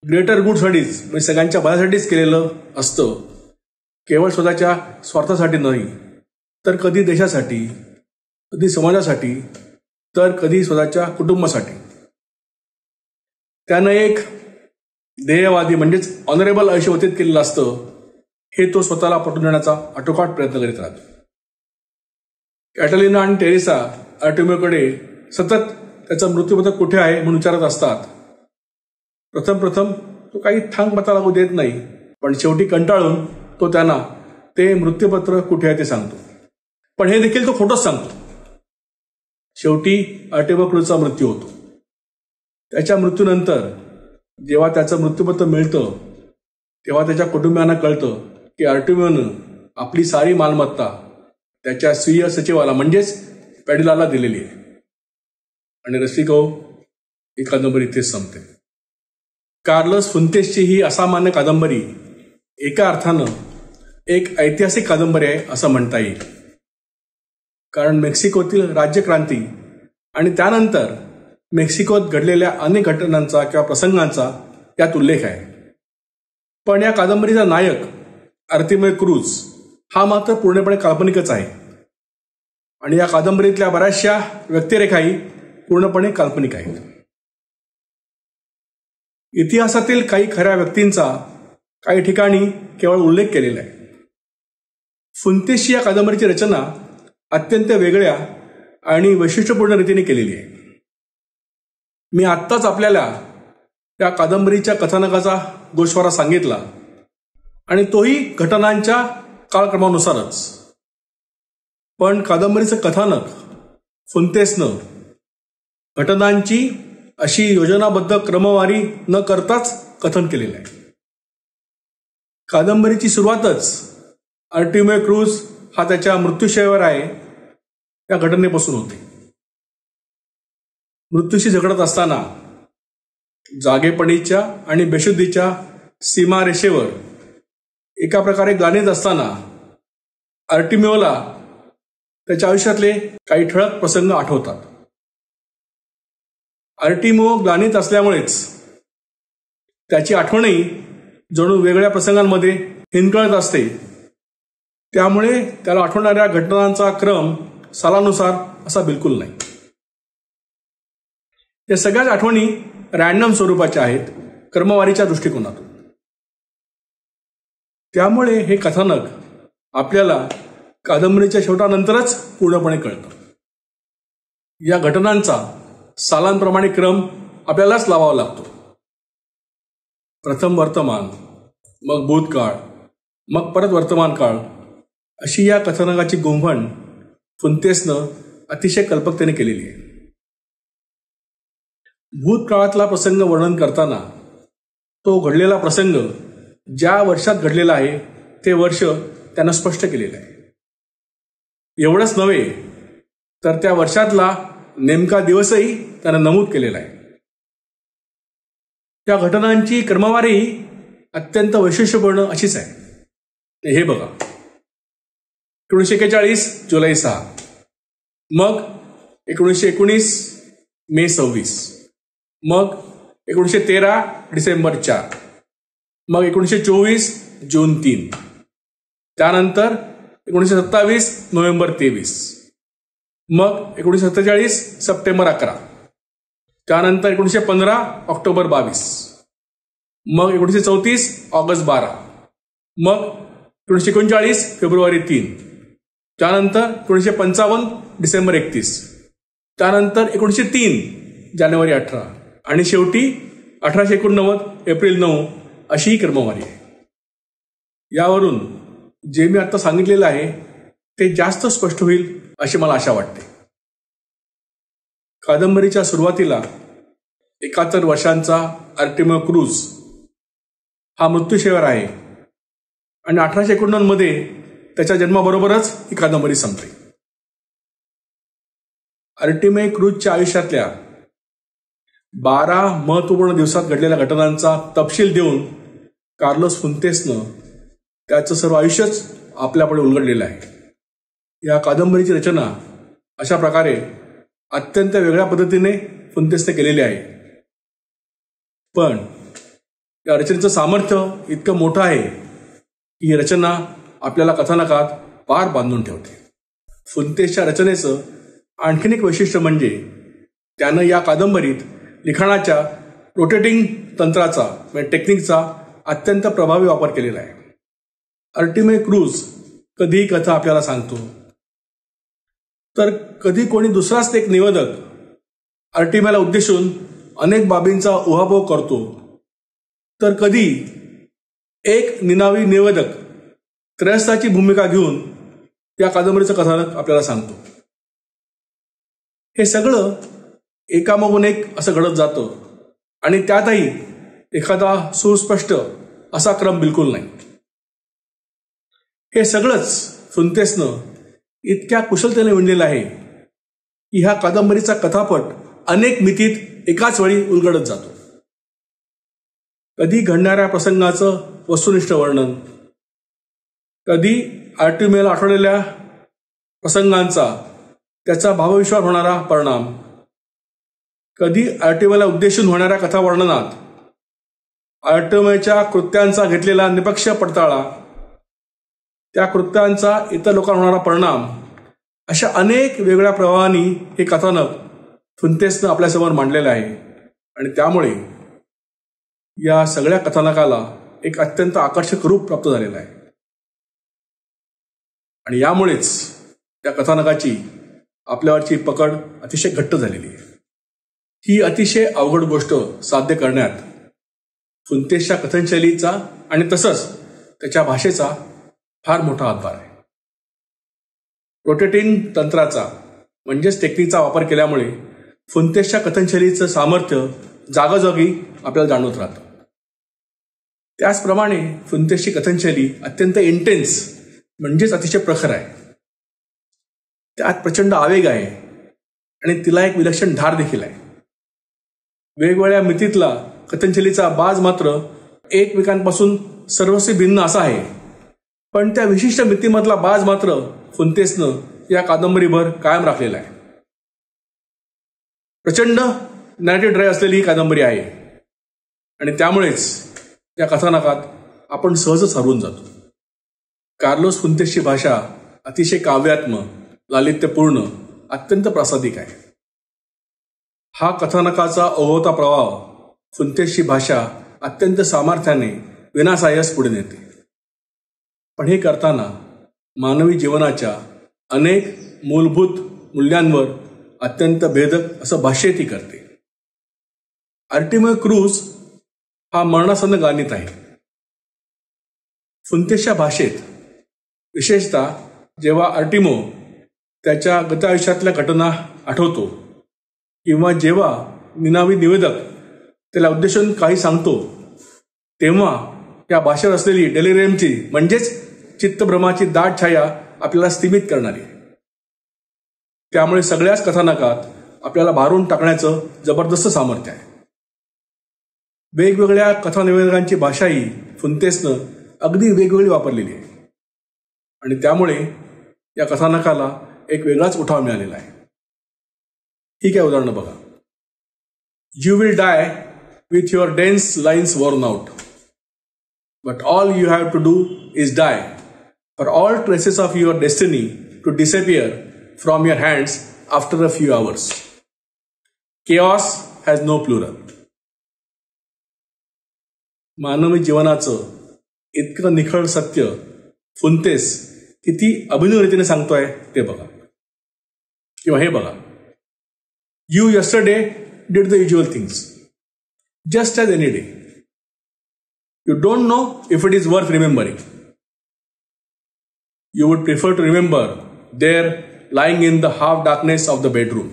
[SPEAKER 1] ग्रेटर गुडसाठीच म्हणजे सगळ्यांच्या भल्यासाठीच केलेलं असतं, केवळ स्वतःच्या स्वार्थासाठी नाही, तर कधी देशासाठी, कधी समाजासाठी, तर कधी स्वतःच्या कुटुंबासाठी. त्यानं एक ध्येयवादी म्हणजेच ऑनरेबल आयुष्य व्यतीत केलेलं असतं, हे तो स्वतःला पटवून देण्याचा आटोकाट प्रयत्न करीत राहतो. कॅटलिना आणि टेरेसा अर्टिमोकडे सतत त्याचं मृत्यूपत्र कुठे आहे म्हणून विचारत असतात. प्रथम तो काही ठाम पत्ता लागू देत नाही, पण शेवटी कंटाळून तो त्यांना ते मृत्यूपत्र कुठे आहे ते सांगतो. पण हे देखील तो खोटंच सांगतो. शेवटी अर्टिमो क्रूजचा मृत्यू होतो. त्याच्या मृत्यूनंतर जेव्हा त्याचं मृत्यूपत्र मिळतं तेव्हा त्याच्या कुटुंबियांना कळतं की अर्टिमोनं आपली सारी मालमत्ता त्याच्या स्वीय सचिवाला म्हणजेच पॅडिलाला दिलेली आहे. आणि रसिको, ही कादंबरी इथेच संपते. कार्लस फुंतेसची ही असामान्य कादंबरी एका अर्थानं एक ऐतिहासिक कादंबरी आहे असं म्हणता येईल. कारण मेक्सिकोतील राज्यक्रांती आणि त्यानंतर मेक्सिकोत घडलेल्या अनेक घटनांचा किंवा प्रसंगांचा यात उल्लेख आहे. पण या कादंबरीचा नायक अर्टिमो क्रूज हा मात्र पूर्णपणे काल्पनिकच आहे आणि या कादंबरीतल्या बऱ्याचशा व्यक्तिरेखाही पूर्णपणे काल्पनिक आहेत. इतिहासातील काही खऱ्या व्यक्तींचा काही ठिकाणी केवळ उल्लेख केलेला आहे. फुंतेसची या कादंबरीची रचना अत्यंत वेगळ्या आणि वैशिष्ट्यपूर्ण रीतीने केलेली आहे. मी आत्ताच आपल्याला या कादंबरीच्या कथानकाचा गोषवारा सांगितला आणि तोही घटनांच्या कालक्रमानुसारच. पण कादंबरीचं कथानक फुंतेसनं घटनांची अशी योजनाबद्ध क्रमवारी न करताच कथन केलेलं आहे. कादंबरीची सुरुवातच अर्टिमो क्रूज हा त्याच्या मृत्यूशय्यावर आहे या घटनेपासून होते. मृत्यूशी झगडत असताना जागेपणीच्या आणि बेशुद्धीच्या सीमारेषेवर एका प्रकारे ग्लानीत असताना अर्टिमोला त्याच्या आयुष्यातले काही ठळक प्रसंग आठवतात. अर्टिमो ग्लानीत असल्यामुळेच त्याची आठवणही जणू वेगळ्या प्रसंगांमध्ये हिंदकळत असते. त्यामुळे त्याला आठवणाऱ्या घटनांचा क्रम सालानुसार असा बिलकुल नाही. या सगळ्याच आठवणी रॅन्डम स्वरूपाच्या आहेत क्रमवारीच्या दृष्टिकोनातून. त्यामुळे हे कथानक आपल्याला कादंबरीच्या शेवटानंतरच पूर्णपणे कळतं. या घटनांचा सालांप्रमाणे क्रम आपल्यालाच लावावा लागतो. प्रथम वर्तमान, मग भूतकाळ, मग परत वर्तमान काळ अशी या कथानकाची गुंफण फुंतेसनं अतिशय कल्पकतेने केलेली आहे. भूतकाळातला प्रसंग वर्णन करताना तो घडलेला प्रसंग ज्या वर्षात घडलेला आहे ते वर्ष त्यानं स्पष्ट केलेलं आहे. एवढंच नव्हे तर त्या वर्षातला नेमका दिवसही त्यानं नमूद केलेला आहे. त्या घटनांची क्रमवारी अत्यंत वैशिष्ट्यपूर्ण अशीच आहे. हे बघा, 1941 जुलै 6, मग 1919 मे 26, मग 1913 डिसेंबर 4, मग 1924 जून 3, त्यानंतर 1927 नोव्हेंबर 23, मग 1947 सप्टेंबर 11, त्यानंतर 1915 ऑक्टोबर 22, मग 1934 ऑगस्ट 12, मग 1939 फेब्रुवारी 3, त्यानंतर 1955 डिसेंबर 31, त्यानंतर 1903 जानेवारी 18 आणि शेवटी 1889 एप्रिल 9 अशी ही क्रमवारी आहे. यावरून जे मी आता सांगितलेलं आहे ते जास्त स्पष्ट होईल अशी मला आशा वाटते. कादंबरीच्या सुरुवातीला 71 वर्षांचा आर्टिमियो क्रूझ हा मृत्यूशय्यावर आहे आणि 1889 मध्ये त्याच्या जन्माबरोबरच ही कादंबरी संपली. आर्टिमियो क्रूझच्या आयुष्यातल्या 12 महत्वपूर्ण दिवसात घडलेल्या घटनांचा तपशील देऊन कार्लोस फुंतेसनं त्याचं सर्व आयुष्यच आपल्यापुढे उलगडलेलं आहे. या कादंबरीची रचना अशा प्रकारे अत्यंत वेगळ्या पद्धतीने फुंतेसने केलेली आहे, पण या रचनेचं सामर्थ्य इतकं मोठं आहे की ही रचना आपल्याला कथानकात पार बांधून ठेवते. फुंतेसच्या रचनेचं आणखीन एक वैशिष्ट्य म्हणजे त्यानं या कादंबरीत लिखाणाच्या रोटेटिंग तंत्राचा म्हणजे टेक्निकचा अत्यंत प्रभावी वापर केलेला आहे. आर्टिमियो क्रूझ कधी कथा आपल्याला सांगतो, तर कधी कोणी दुसराच एक निवेदक आर्टिमियोला उद्देशून अनेक बाबींचा उहापोह करतो, तर कधी एक निनावी निवेदक त्रयस्थाची भूमिका घेऊन या कादंबरीचं कथानक आपल्याला सांगतो. हे सगळं एकामागून एक असं घडत जातं आणि त्यातही एखादा सुस्पष्ट असा क्रम बिलकुल नाही. हे सगळंच फुंतेसनं इतक्या कुशलतेने विणलेलं आहे की ह्या कादंबरीचा कथापट अनेक मितीत एकाच वेळी उलगडत जातो. कधी घडणाऱ्या प्रसंगाचं वस्तुनिष्ठ वर्णन, कधी आर्टिमियोला आठवलेल्या प्रसंगांचा त्याचा भावविश्वास होणारा परिणाम, कधी आर्टिमियोला उद्देशून होणाऱ्या कथा वर्णनात आर्टिमियोच्या कृत्यांचा घेतलेला निपक्ष पडताळा, त्या कृत्यांचा इतर लोकांवर होणारा परिणाम, अशा अनेक वेगळ्या प्रवाहांनी हे कथानक फुंतेसनं आपल्यासमोर मांडलेलं आहे आणि त्यामुळे या सगळ्या कथानकाला एक अत्यंत आकर्षक रूप प्राप्त झालेलं आहे. आणि यामुळेच त्या कथानकाची आपल्यावरची पकड अतिशय घट्ट झालेली आहे. ही अतिशय अवघड गोष्ट साध्य करण्यात फुंतेसच्या कथनशैलीचा आणि तसंच त्याच्या भाषेचा फार मोठा हातभार आहे. रोटेटिंग तंत्राचा म्हणजेच टेक्निकचा वापर केल्यामुळे फुंतेसच्या कथनशैलीचं सामर्थ्य जागोजागी आपल्याला जाणवत राहतं. त्याचप्रमाणे फुंतेसची कथनशैली अत्यंत इंटेन्स म्हणजेच अतिशय प्रखर आहे. त्यात प्रचंड आवेग आहे आणि तिला एक विलक्षण धार देखील आहे. वेगवेगळ्या मितीतला कथनशैलीचा बाज मात्र एकमेकांपासून सर्वस्वी भिन्न असा आहे, पण त्या विशिष्ट मितीमधला बाज मात्र फुंतेसनं या कादंबरीभर कायम राखलेला आहे. प्रचंड नॅरेटिव्ह ड्राईव्ह असलेली ही कादंबरी आहे आणि त्यामुळेच या कथानकात आपण सहजच हरवून जातो. कार्लोस फुंतेसची भाषा अतिशय काव्यात्मक, लालित्यपूर्ण, अत्यंत प्रासादिक आहे. हा कथानकाचा ओघवता प्रवाह फुंतेसची भाषा अत्यंत सामर्थ्याने विनासाह्यास पुढे नेते. पण हे करताना मानवी जीवनाच्या अनेक मूलभूत मूल्यांवर अत्यंत भेदक असं भाष्य ती करते. आर्टिमियो क्रूझ हा मरणासन्न गाणित आहे. फुंतेसच्या भाषेत विशेषतः जेव्हा आर्टिमियो त्याच्या गत आयुष्यातल्या घटना आठवतो किंवा जेव्हा निनावी निवेदक त्याला उद्देशून काही सांगतो, तेव्हा या भाषेवर असलेली डेलिरियमची म्हणजेच चित्तभ्रमाची दाट छाया आपल्याला स्तिमित करणारी आहे. त्यामुळे सगळ्याच कथानकात आपल्याला भारून टाकण्याचं जबरदस्त सामर्थ्य आहे. वेगवेगळ्या कथानिवेदकांची भाषाही फुंतेसनं अगदी वेगवेगळी वापरलेली आहे आणि त्यामुळे या कथानकाला एक वेगळाच उठाव मिळालेला आहे. ठीक आहे, उदाहरणं बघा. You will die with your dense lines worn out, but all you have to do is die for all traces of your destiny to disappear from your hands after a few hours. Chaos has no plural. मानवी जीवनाचं इतकं निखळ सत्य फुंतेस किती अभिनव रीतीने सांगतोय ते बघा. किंवा हे बघा, you yesterday did the usual things just as any day. You don't know if it is worth remembering. You would prefer to remember there lying in the half darkness of the bedroom.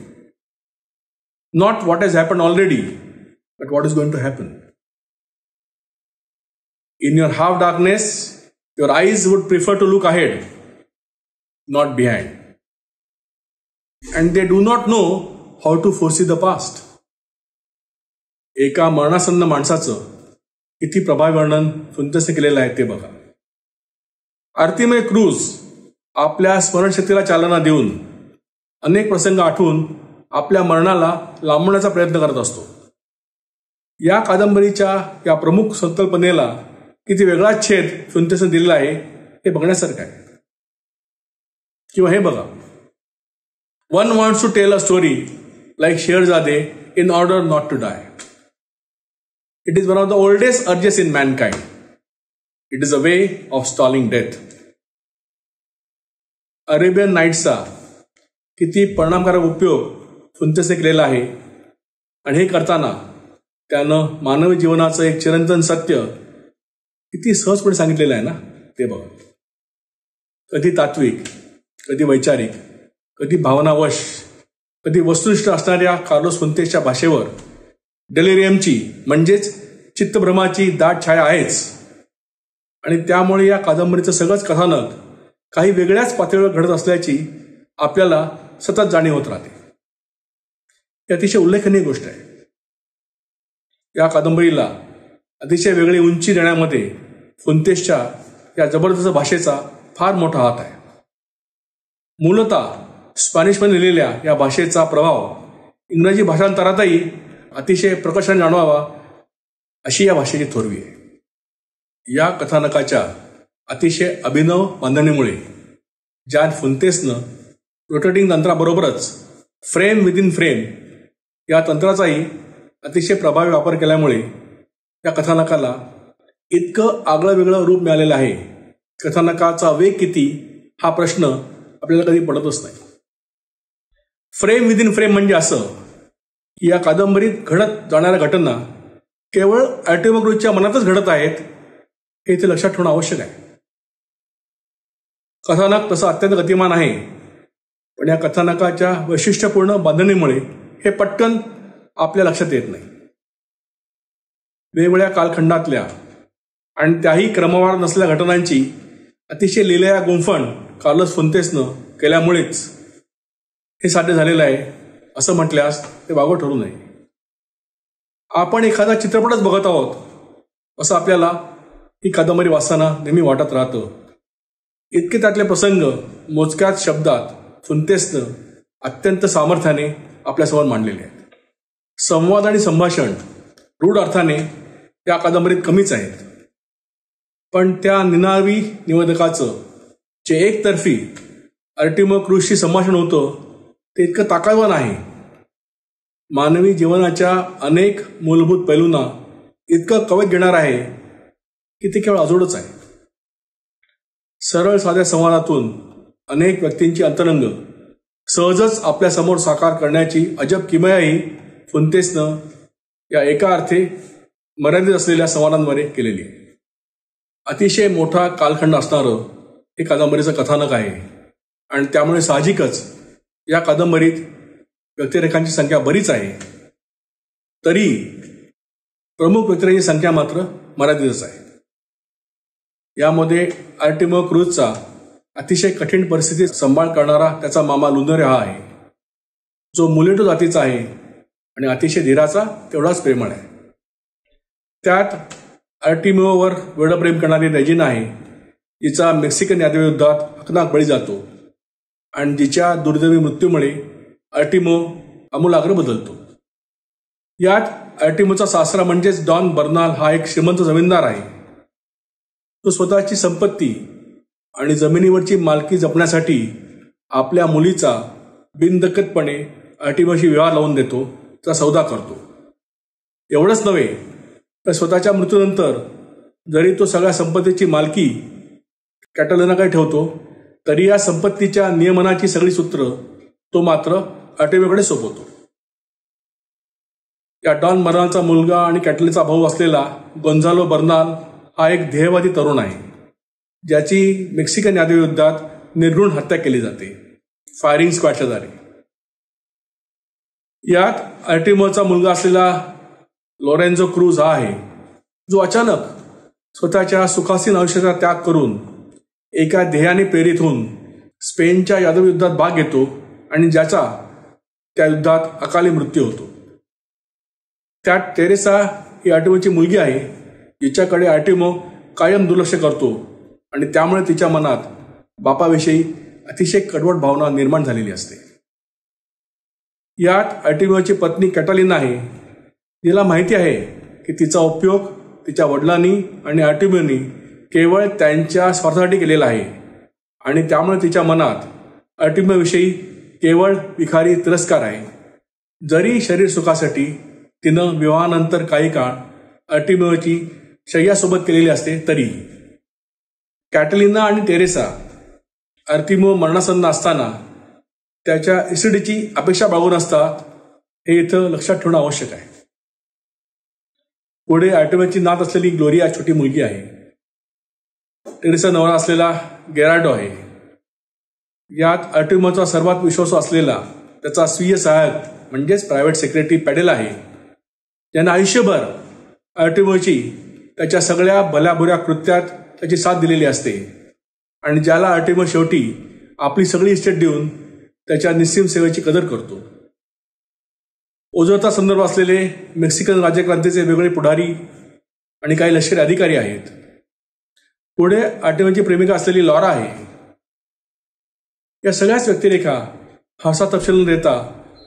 [SPEAKER 1] Not what has happened already, but what is going to happen. In your half darkness, your eyes would prefer to look ahead, not behind. And they do not know how to foresee the past. एका मरणासन्न माणसाचं किती प्रभावी वर्णन फुंतसने केलेलं आहे ते बघा. आर्तिमय क्रूज आपल्या स्मरणशक्तीला चालना देऊन अनेक प्रसंग आठवून आपल्या मरणाला लांबवण्याचा प्रयत्न करत असतो. या कादंबरीच्या या प्रमुख संकल्पनेला किती वेगळा छेद फुंतसने दिलेला आहे हे बघण्यासारखं आहे. किंवा हे बघा, one wants to tell a story like Scheherazade in order not to die. It is one of the oldest urges in mankind. It is a way of stalling death. Arabian नाईट्सचा किती परिणामकारक उपयोग फुंतसने केलेला आहे आणि हे करताना त्यानं मानवी जीवनाचं एक चिरंतन सत्य किती सहजपणे सांगितलेलं आहे ना ते बघा. कधी तात्विक, कधी वैचारिक, कधी भावनावश, कधी वस्तुनिष्ठ असणाऱ्या कार्लोस फुंतेसच्या भाषेवर डेलिरियमची म्हणजेच चित्तभ्रमाची दाट छाया आहेच. आणि त्यामुळे या कादंबरीचं सगळंच कथानक काही वेगळ्याच पातळीवर घडत असल्याची आपल्याला सतत जाणीव होत राहते. ही अतिशय उल्लेखनीय गोष्ट आहे. या कादंबरीला अतिशय वेगळी उंची देण्यामध्ये फुंतेसच्या या जबरदस्त भाषेचा फार मोठा हात आहे. मूलतः स्पॅनिशमध्ये लिहिलेल्या या भाषेचा प्रभाव इंग्रजी भाषांतरातही अतिशय प्रकर्षाने जाणवावा अशी या भाषेची थोरवी आहे. या कथानकाच्या अतिशय अभिनव बांधणीमुळे जॅन फुंतेसनं रोटेटिंग तंत्राबरोबरच फ्रेम विदिन फ्रेम या तंत्राचाही अतिशय प्रभावी वापर केल्यामुळे या कथानकाला इतकं आगळं वेगळं रूप मिळालेलं आहे. कथानकाचा वेग किती हा प्रश्न आपल्याला कधी पडतच नाही. फ्रेम विदिन फ्रेम म्हणजे असं की या कादंबरीत घडत जाणाऱ्या घटना केवळ आर्टिमो क्रूजच्या मनातच घडत आहेत हे इथे लक्षात ठेवणं आवश्यक आहे. कथानक तसं अत्यंत गतिमान आहे, पण या कथानकाच्या वैशिष्ट्यपूर्ण बांधणीमुळे हे पटकन आपल्या लक्षात येत नाही. वेगवेगळ्या कालखंडातल्या आणि त्याही क्रमवार नसलेल्या घटनांची अतिशय लीलया गुंफण कार्लोस फुंतेसनं केल्यामुळेच हे साध्य झालेलं आहे असं म्हटल्यास ते वावगं ठरू नये. आपण एखादा चित्रपटच बघत आहोत असं आपल्याला ही कादंबरी वाचताना नेहमी वाटत राहतं. इतके त्यातले प्रसंग मोजक्याच शब्दात फुंतेसनं अत्यंत सामर्थ्याने आपल्यासमोर मांडलेले आहेत. संवाद आणि संभाषण रूढ अर्थाने या कादंबरीत कमीच आहेत, पण त्या निनावी निवेदकाचं जे एकतर्फी आर्टिमो क्रूजशी संभाषण होतं ते इतकं ताकदवान आहे. मानवी जीवनाच्या अनेक मूलभूत पैलूंना इतकं कवच घेणार आहे की ते केवळ अजोडच आहे. सरळ साध्या संवादातून अनेक व्यक्तींची अंतरंग सहजच आपल्यासमोर साकार करण्याची अजब किमयाही फुंतेसनं या एका अर्थे मर्यादित असलेल्या संवादांद्वारे केलेली आहे. अतिशय मोठा कालखंड असणारं हे कादंबरीचं कथानक आहे आणि त्यामुळे साहजिकच या कादंबरीत व्यक्तिरेखांची संख्या बरीच आहे. तरी प्रमुख व्यक्तिरेखांची संख्या मात्र मर्यादितच आहे. यामध्ये आर्टिमो क्रूजचा अतिशय कठीण परिस्थितीत सांभाळ करणारा त्याचा मामा लुनरे हा आहे, जो मुलेटो जातीचा आहे आणि अतिशय धीराचा तेवढाच प्रेमळ आहे. त्यात आर्टिमोवर वेडप्रेम करणारी रेजिना आहे, जिचा मेक्सिकन यादविरुद्धात हकनाक बळी जातो आणि जिच्या दुर्दैवी मृत्यूमुळे आर्टिमो आमूलाग्र बदलतो. यात आर्टिमोचा सासरा म्हणजेच डॉन बर्नाल हा एक श्रीमंत जमीनदार आहे. तो स्वतःची संपत्ती आणि जमिनीवरची मालकी जपण्यासाठी आपल्या मुलीचा बिनदक्कतपणे आर्टिमोशी विवाह लावून देतो, त्याचा सौदा करतो. एवढंच नव्हे तर स्वतःच्या मृत्यूनंतर जरी तो सगळ्या संपत्तीची मालकी कॅटलिनाकडे ठेवतो, तरी या संपत्तीच्या नियमनाची सगळी सूत्र तो मात्र आर्टिमियोकडे सोपवतो. या डॉन बर्नालचा मुलगा आणि कॅटलीनचा भाऊ असलेला गोन्झालो बर्नाल हा एक ध्येयवादी तरुण आहे, ज्याची मेक्सिकन यादवी युद्धात निर्घृण हत्या केली जाते फायरिंग स्क्वॉडच्या दारी. यात आर्टिमियोचा मुलगा असलेला लॉरेन्झो क्रूज हा आहे, जो अचानक स्वतःच्या सुखासीन आयुष्याचा त्याग करून एका ध्येयाने प्रेरित होऊन स्पेनच्या यादवी युद्धात भाग घेतो आणि ज्याचा त्या युद्धात अकाली मृत्यू होतो. त्यात टेरेसा ही आर्टिमियोची मुलगी आहे, जिच्याकडे आर्टिमियो कायम दुर्लक्ष करतो आणि त्यामुळे तिच्या मनात बापाविषयी अतिशय कडवट भावना निर्माण झालेली असते. यात आर्टिमियोची पत्नी कॅटालिना आहे, जिला माहिती आहे की तिचा उपयोग तिच्या वडिलांनी आणि आर्टिमियोनी केवळ त्यांच्या स्वार्थासाठी केलेला आहे आणि त्यामुळे तिच्या मनात आर्टिमियोविषयी केवळ विखारी तिरस्कार आहे. जरी शरीर सुखासाठी तिनं विवाहानंतर काही काळ आर्टिमियोची शय्यासोबत केलेली असते तरी कॅटलिना आणि टेरेसा आर्टिमियो मरणासन्न असताना त्याच्या इसिडीची अपेक्षा बाळगून असतात, हे इथं लक्षात ठेवणं आवश्यक आहे. पुढे आर्टिमियोची नात असलेली ग्लोरिया छोटी मुलगी आहे. टेरेसा नवरा असलेला गेरार्डो आहे. यात आर्टिमियोचा सर्वात विश्वासू असलेला त्याचा स्वीय सहायक म्हणजेच प्रायव्हेट सेक्रेटरी पॅडेल आहे, ज्याने आयुष्यभर आर्टिमियोची त्याच्या सगळ्या भल्याबुऱ्या कृत्यात त्याची साथ दिलेली असते आणि ज्याला आर्टिमियो शेवटी आपली सगळी इस्टेट देऊन त्याच्या निस्सीम सेवेची कदर करतो. ओझरचा संदर्भ असलेले मेक्सिकन राज्यक्रांतीचे वेगळे पुढारी आणि काही लष्करी अधिकारी आहेत. पुढे आर्टिमियोची प्रेमिका असलेली लॉरा आहे. या सगळ्याच व्यक्तिरेखा फारसा तपशील न देता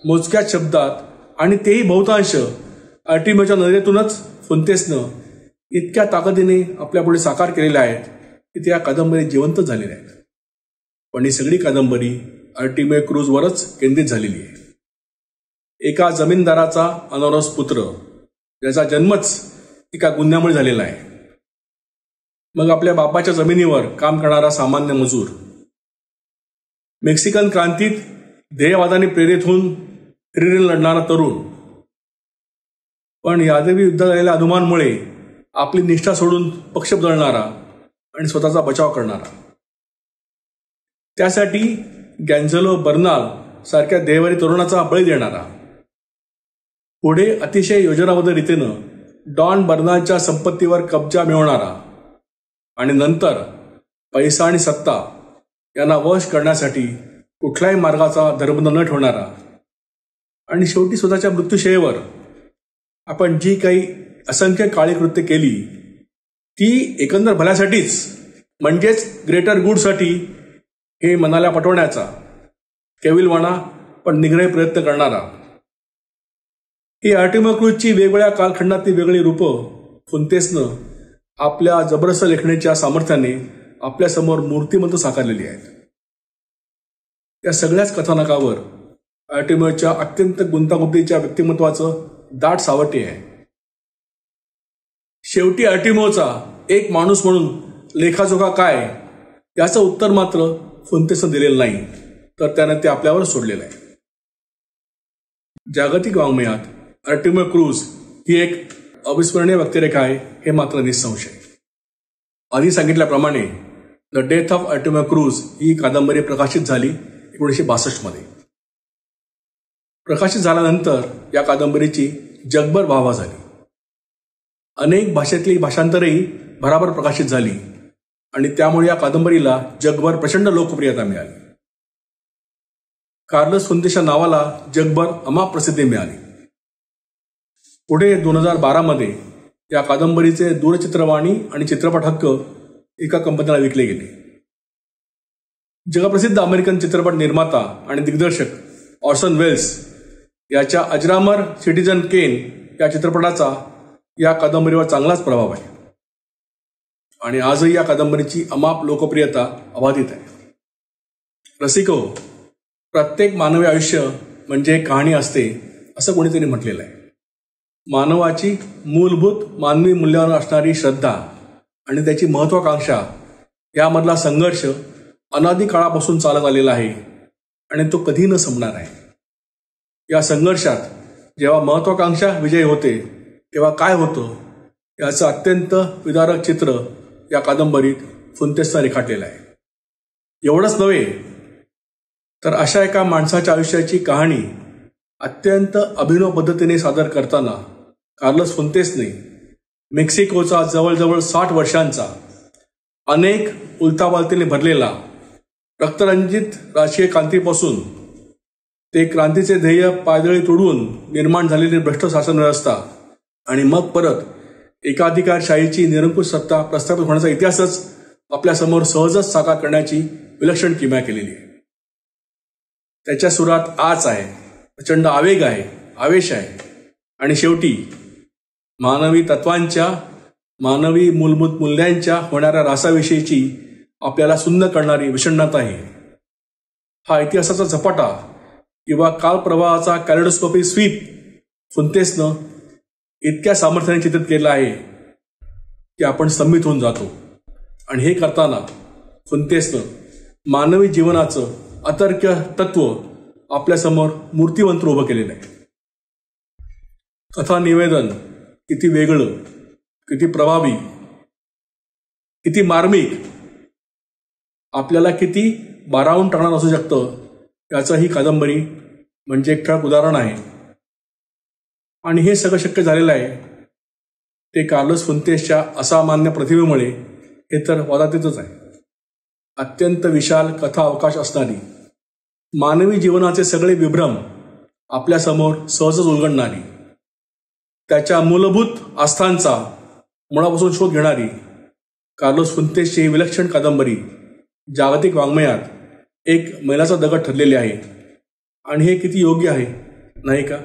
[SPEAKER 1] मोजक्याच शब्दात आणि तेही बहुतांश आर्टिमियोच्या नजरेतूनच फुंतेसनं इतक्या ताकदीने आपल्यापुढे साकार केलेल्या आहेत की त्या कादंबरी जिवंत झालेल्या आहेत. पण ही सगळी कादंबरी आर्टिमियो क्रूजवरच केंद्रित झालेली आहे. एका जमीनदाराचा अनारस पुत्र, ज्याचा जन्मच एका गुन्ह्यामुळे झालेला आहे. मग आपल्या बापाच्या जमिनीवर काम करणारा सामान्य मजूर, मेक्सिकन क्रांतीत ध्येयवादाने प्रेरित होऊन हिरीरीने लढणारा तरुण, पण यादवी युद्धात झालेल्या अधुमानमुळे आपली निष्ठा सोडून पक्ष बदलणारा आणि स्वतःचा बचाव करणारा. त्यासाठी गॉन्झालो बर्नाल सारख्या ध्येयवादी तरुणाचा बळी देणारा. पुढे अतिशय योजनाबद्ध रीतीनं डॉन बर्नालच्या संपत्तीवर कब्जा मिळवणारा आणि नंतर पैसा आणि सत्ता यांना वश करण्यासाठी कुठल्याही मार्गाचा धर्मबंध न ठेवणारा आणि शेवटी स्वतःच्या मृत्यूशय्येवर आपण जी काही असंख्य काळी कृत्य केली ती एकंदर भल्यासाठीच म्हणजेच ग्रेटर गुडसाठी हे मनाला पटवण्याचा केविलवाणा पण निग्रही प्रयत्न करणारा. ही आर्टिमियो क्रूजची वेगवेगळ्या कालखंडातली वेगळी रूपं फुंतेसनं आपल्या जबरदस्त लेखणीच्या सामर्थ्याने आपल्यासमोर मूर्तिमंत साकारलेली आहेत. या सगळ्याच कथानकावर आर्टिमियोच्या अत्यंत गुंतागुंतीच्या व्यक्तिमत्वाचं दाट सावटे आहे. शेवटी आर्टिमियोचा एक माणूस म्हणून लेखाजोखा काय याचं उत्तर मात्र फुंतेसनं दिलेलं नाही, तर त्यानं ते आपल्यावर सोडलेलं आहे. जागतिक वाङ्मयात आर्टिमियो क्रूज ही एक अविस्मरणीय व्यक्तिरेखा आहे, हे मात्र निसंशय. आधी सांगितल्याप्रमाणे द डेथ ऑफ आर्टिमियो क्रूज ही कादंबरी प्रकाशित झाली 1962 मध्ये. प्रकाशित झाल्यानंतर या कादंबरीची जगभर वाहवा झाली. अनेक भाषेतली भाषांतरही भराभर प्रकाशित झाली आणि त्यामुळे या कादंबरीला जगभर प्रचंड लोकप्रियता मिळाली. कार्लोस फुंतेसच्या नावाला जगभर अमाप प्रसिद्धी मिळाली. पुढे 2012 मध्ये या कादंबरीचे दूरचित्रवाणी आणि चित्रपट हक्क एका कंपनीला विकले गेले. जगप्रसिद्ध अमेरिकन चित्रपट निर्माता आणि दिग्दर्शक ऑर्सन वेल्स याच्या अजरामर सिटिझन केन या चित्रपटाचा या कादंबरीवर चांगलाच प्रभाव आहे आणि आजही या कादंबरीची अमाप लोकप्रियता अबाधित आहे. रसिको, प्रत्येक मानवी आयुष्य म्हणजे एक कहाणी असते असं कोणीतरी म्हटलेलं आहे. मानवाची मूलभूत मानवी मूल्यांवर असणारी श्रद्धा आणि त्याची महत्वाकांक्षा यामधला संघर्ष अनादी काळापासून चालत आलेला आहे आणि तो कधी न संपणार आहे. या संघर्षात जेव्हा महत्वाकांक्षा विजयी होते तेव्हा काय होतं याचं अत्यंत विदारक चित्र या कादंबरीत फुंतेसनं रेखाटलेलं आहे. एवढंच नव्हे तर अशा एका माणसाच्या आयुष्याची कहाणी अत्यंत अभिनव पद्धतीने सादर करताना कार्लोस फुंतेसने मेक्सिकोचा जवळजवळ 60 वर्षांचा अनेक उलथापालथीने भरलेला रक्तरंजित राजकीय क्रांतीपासून ते क्रांतीचे ध्येय पायदळी तोडून निर्माण झालेली भ्रष्ट शासन व्यवस्था आणि मग परत एकाधिकारशाहीची निरंकुश सत्ता प्रस्थापित होण्याचा इतिहासच आपल्यासमोर सहजच साकार करण्याची विलक्षण किमया केलेली आहे. त्याच्या सुरात आच आहे, प्रचंड आवेग आहे, आवेश आहे आणि शेवटी मानवी तत्वांच्या, मानवी मूलभूत मूल्यांच्या होणाऱ्या रासाविषयीची आपल्याला सुन्न करणारी विषण्णता आहे. हा इतिहासाचा झपाटा किंवा कालप्रवाहाचा कॅलेडोस्कोपिक स्वीप फुंतेसनं इतक्या सामर्थ्याने चित्रित केला आहे की आपण स्तंभित होऊन जातो. आणि हे करताना फुंतेसनं मानवी जीवनाचं अतर्क्य तत्व आपल्यासमोर मूर्तिमंत्र उभं केलेलं आहे. कथा निवेदन किती वेगळं, किती प्रभावी, किती मार्मिक, आपल्याला किती भारावून टाकणार असू शकतं याचं ही कादंबरी म्हणजे एक ठळक उदाहरण आहे. आणि हे सगळं शक्य झालेलं आहे ते कार्लोस फुंतेसच्या असामान्य प्रतिभेमुळे, हे तर वादातीतच आहे. अत्यंत विशाल कथा अवकाश असणारी, मानवी जीवनाचे सगळे विभ्रम आपल्यासमोर सहजच उलगडणारी, त्याच्या मूलभूत आस्थांचा मुळापासून शोध घेणारी कार्लोस फुंतेसची ही विलक्षण कादंबरी जागतिक वाङ्मयात एक मैलाचा दगड ठरलेली आहे. आणि हे किती योग्य आहे नाही का?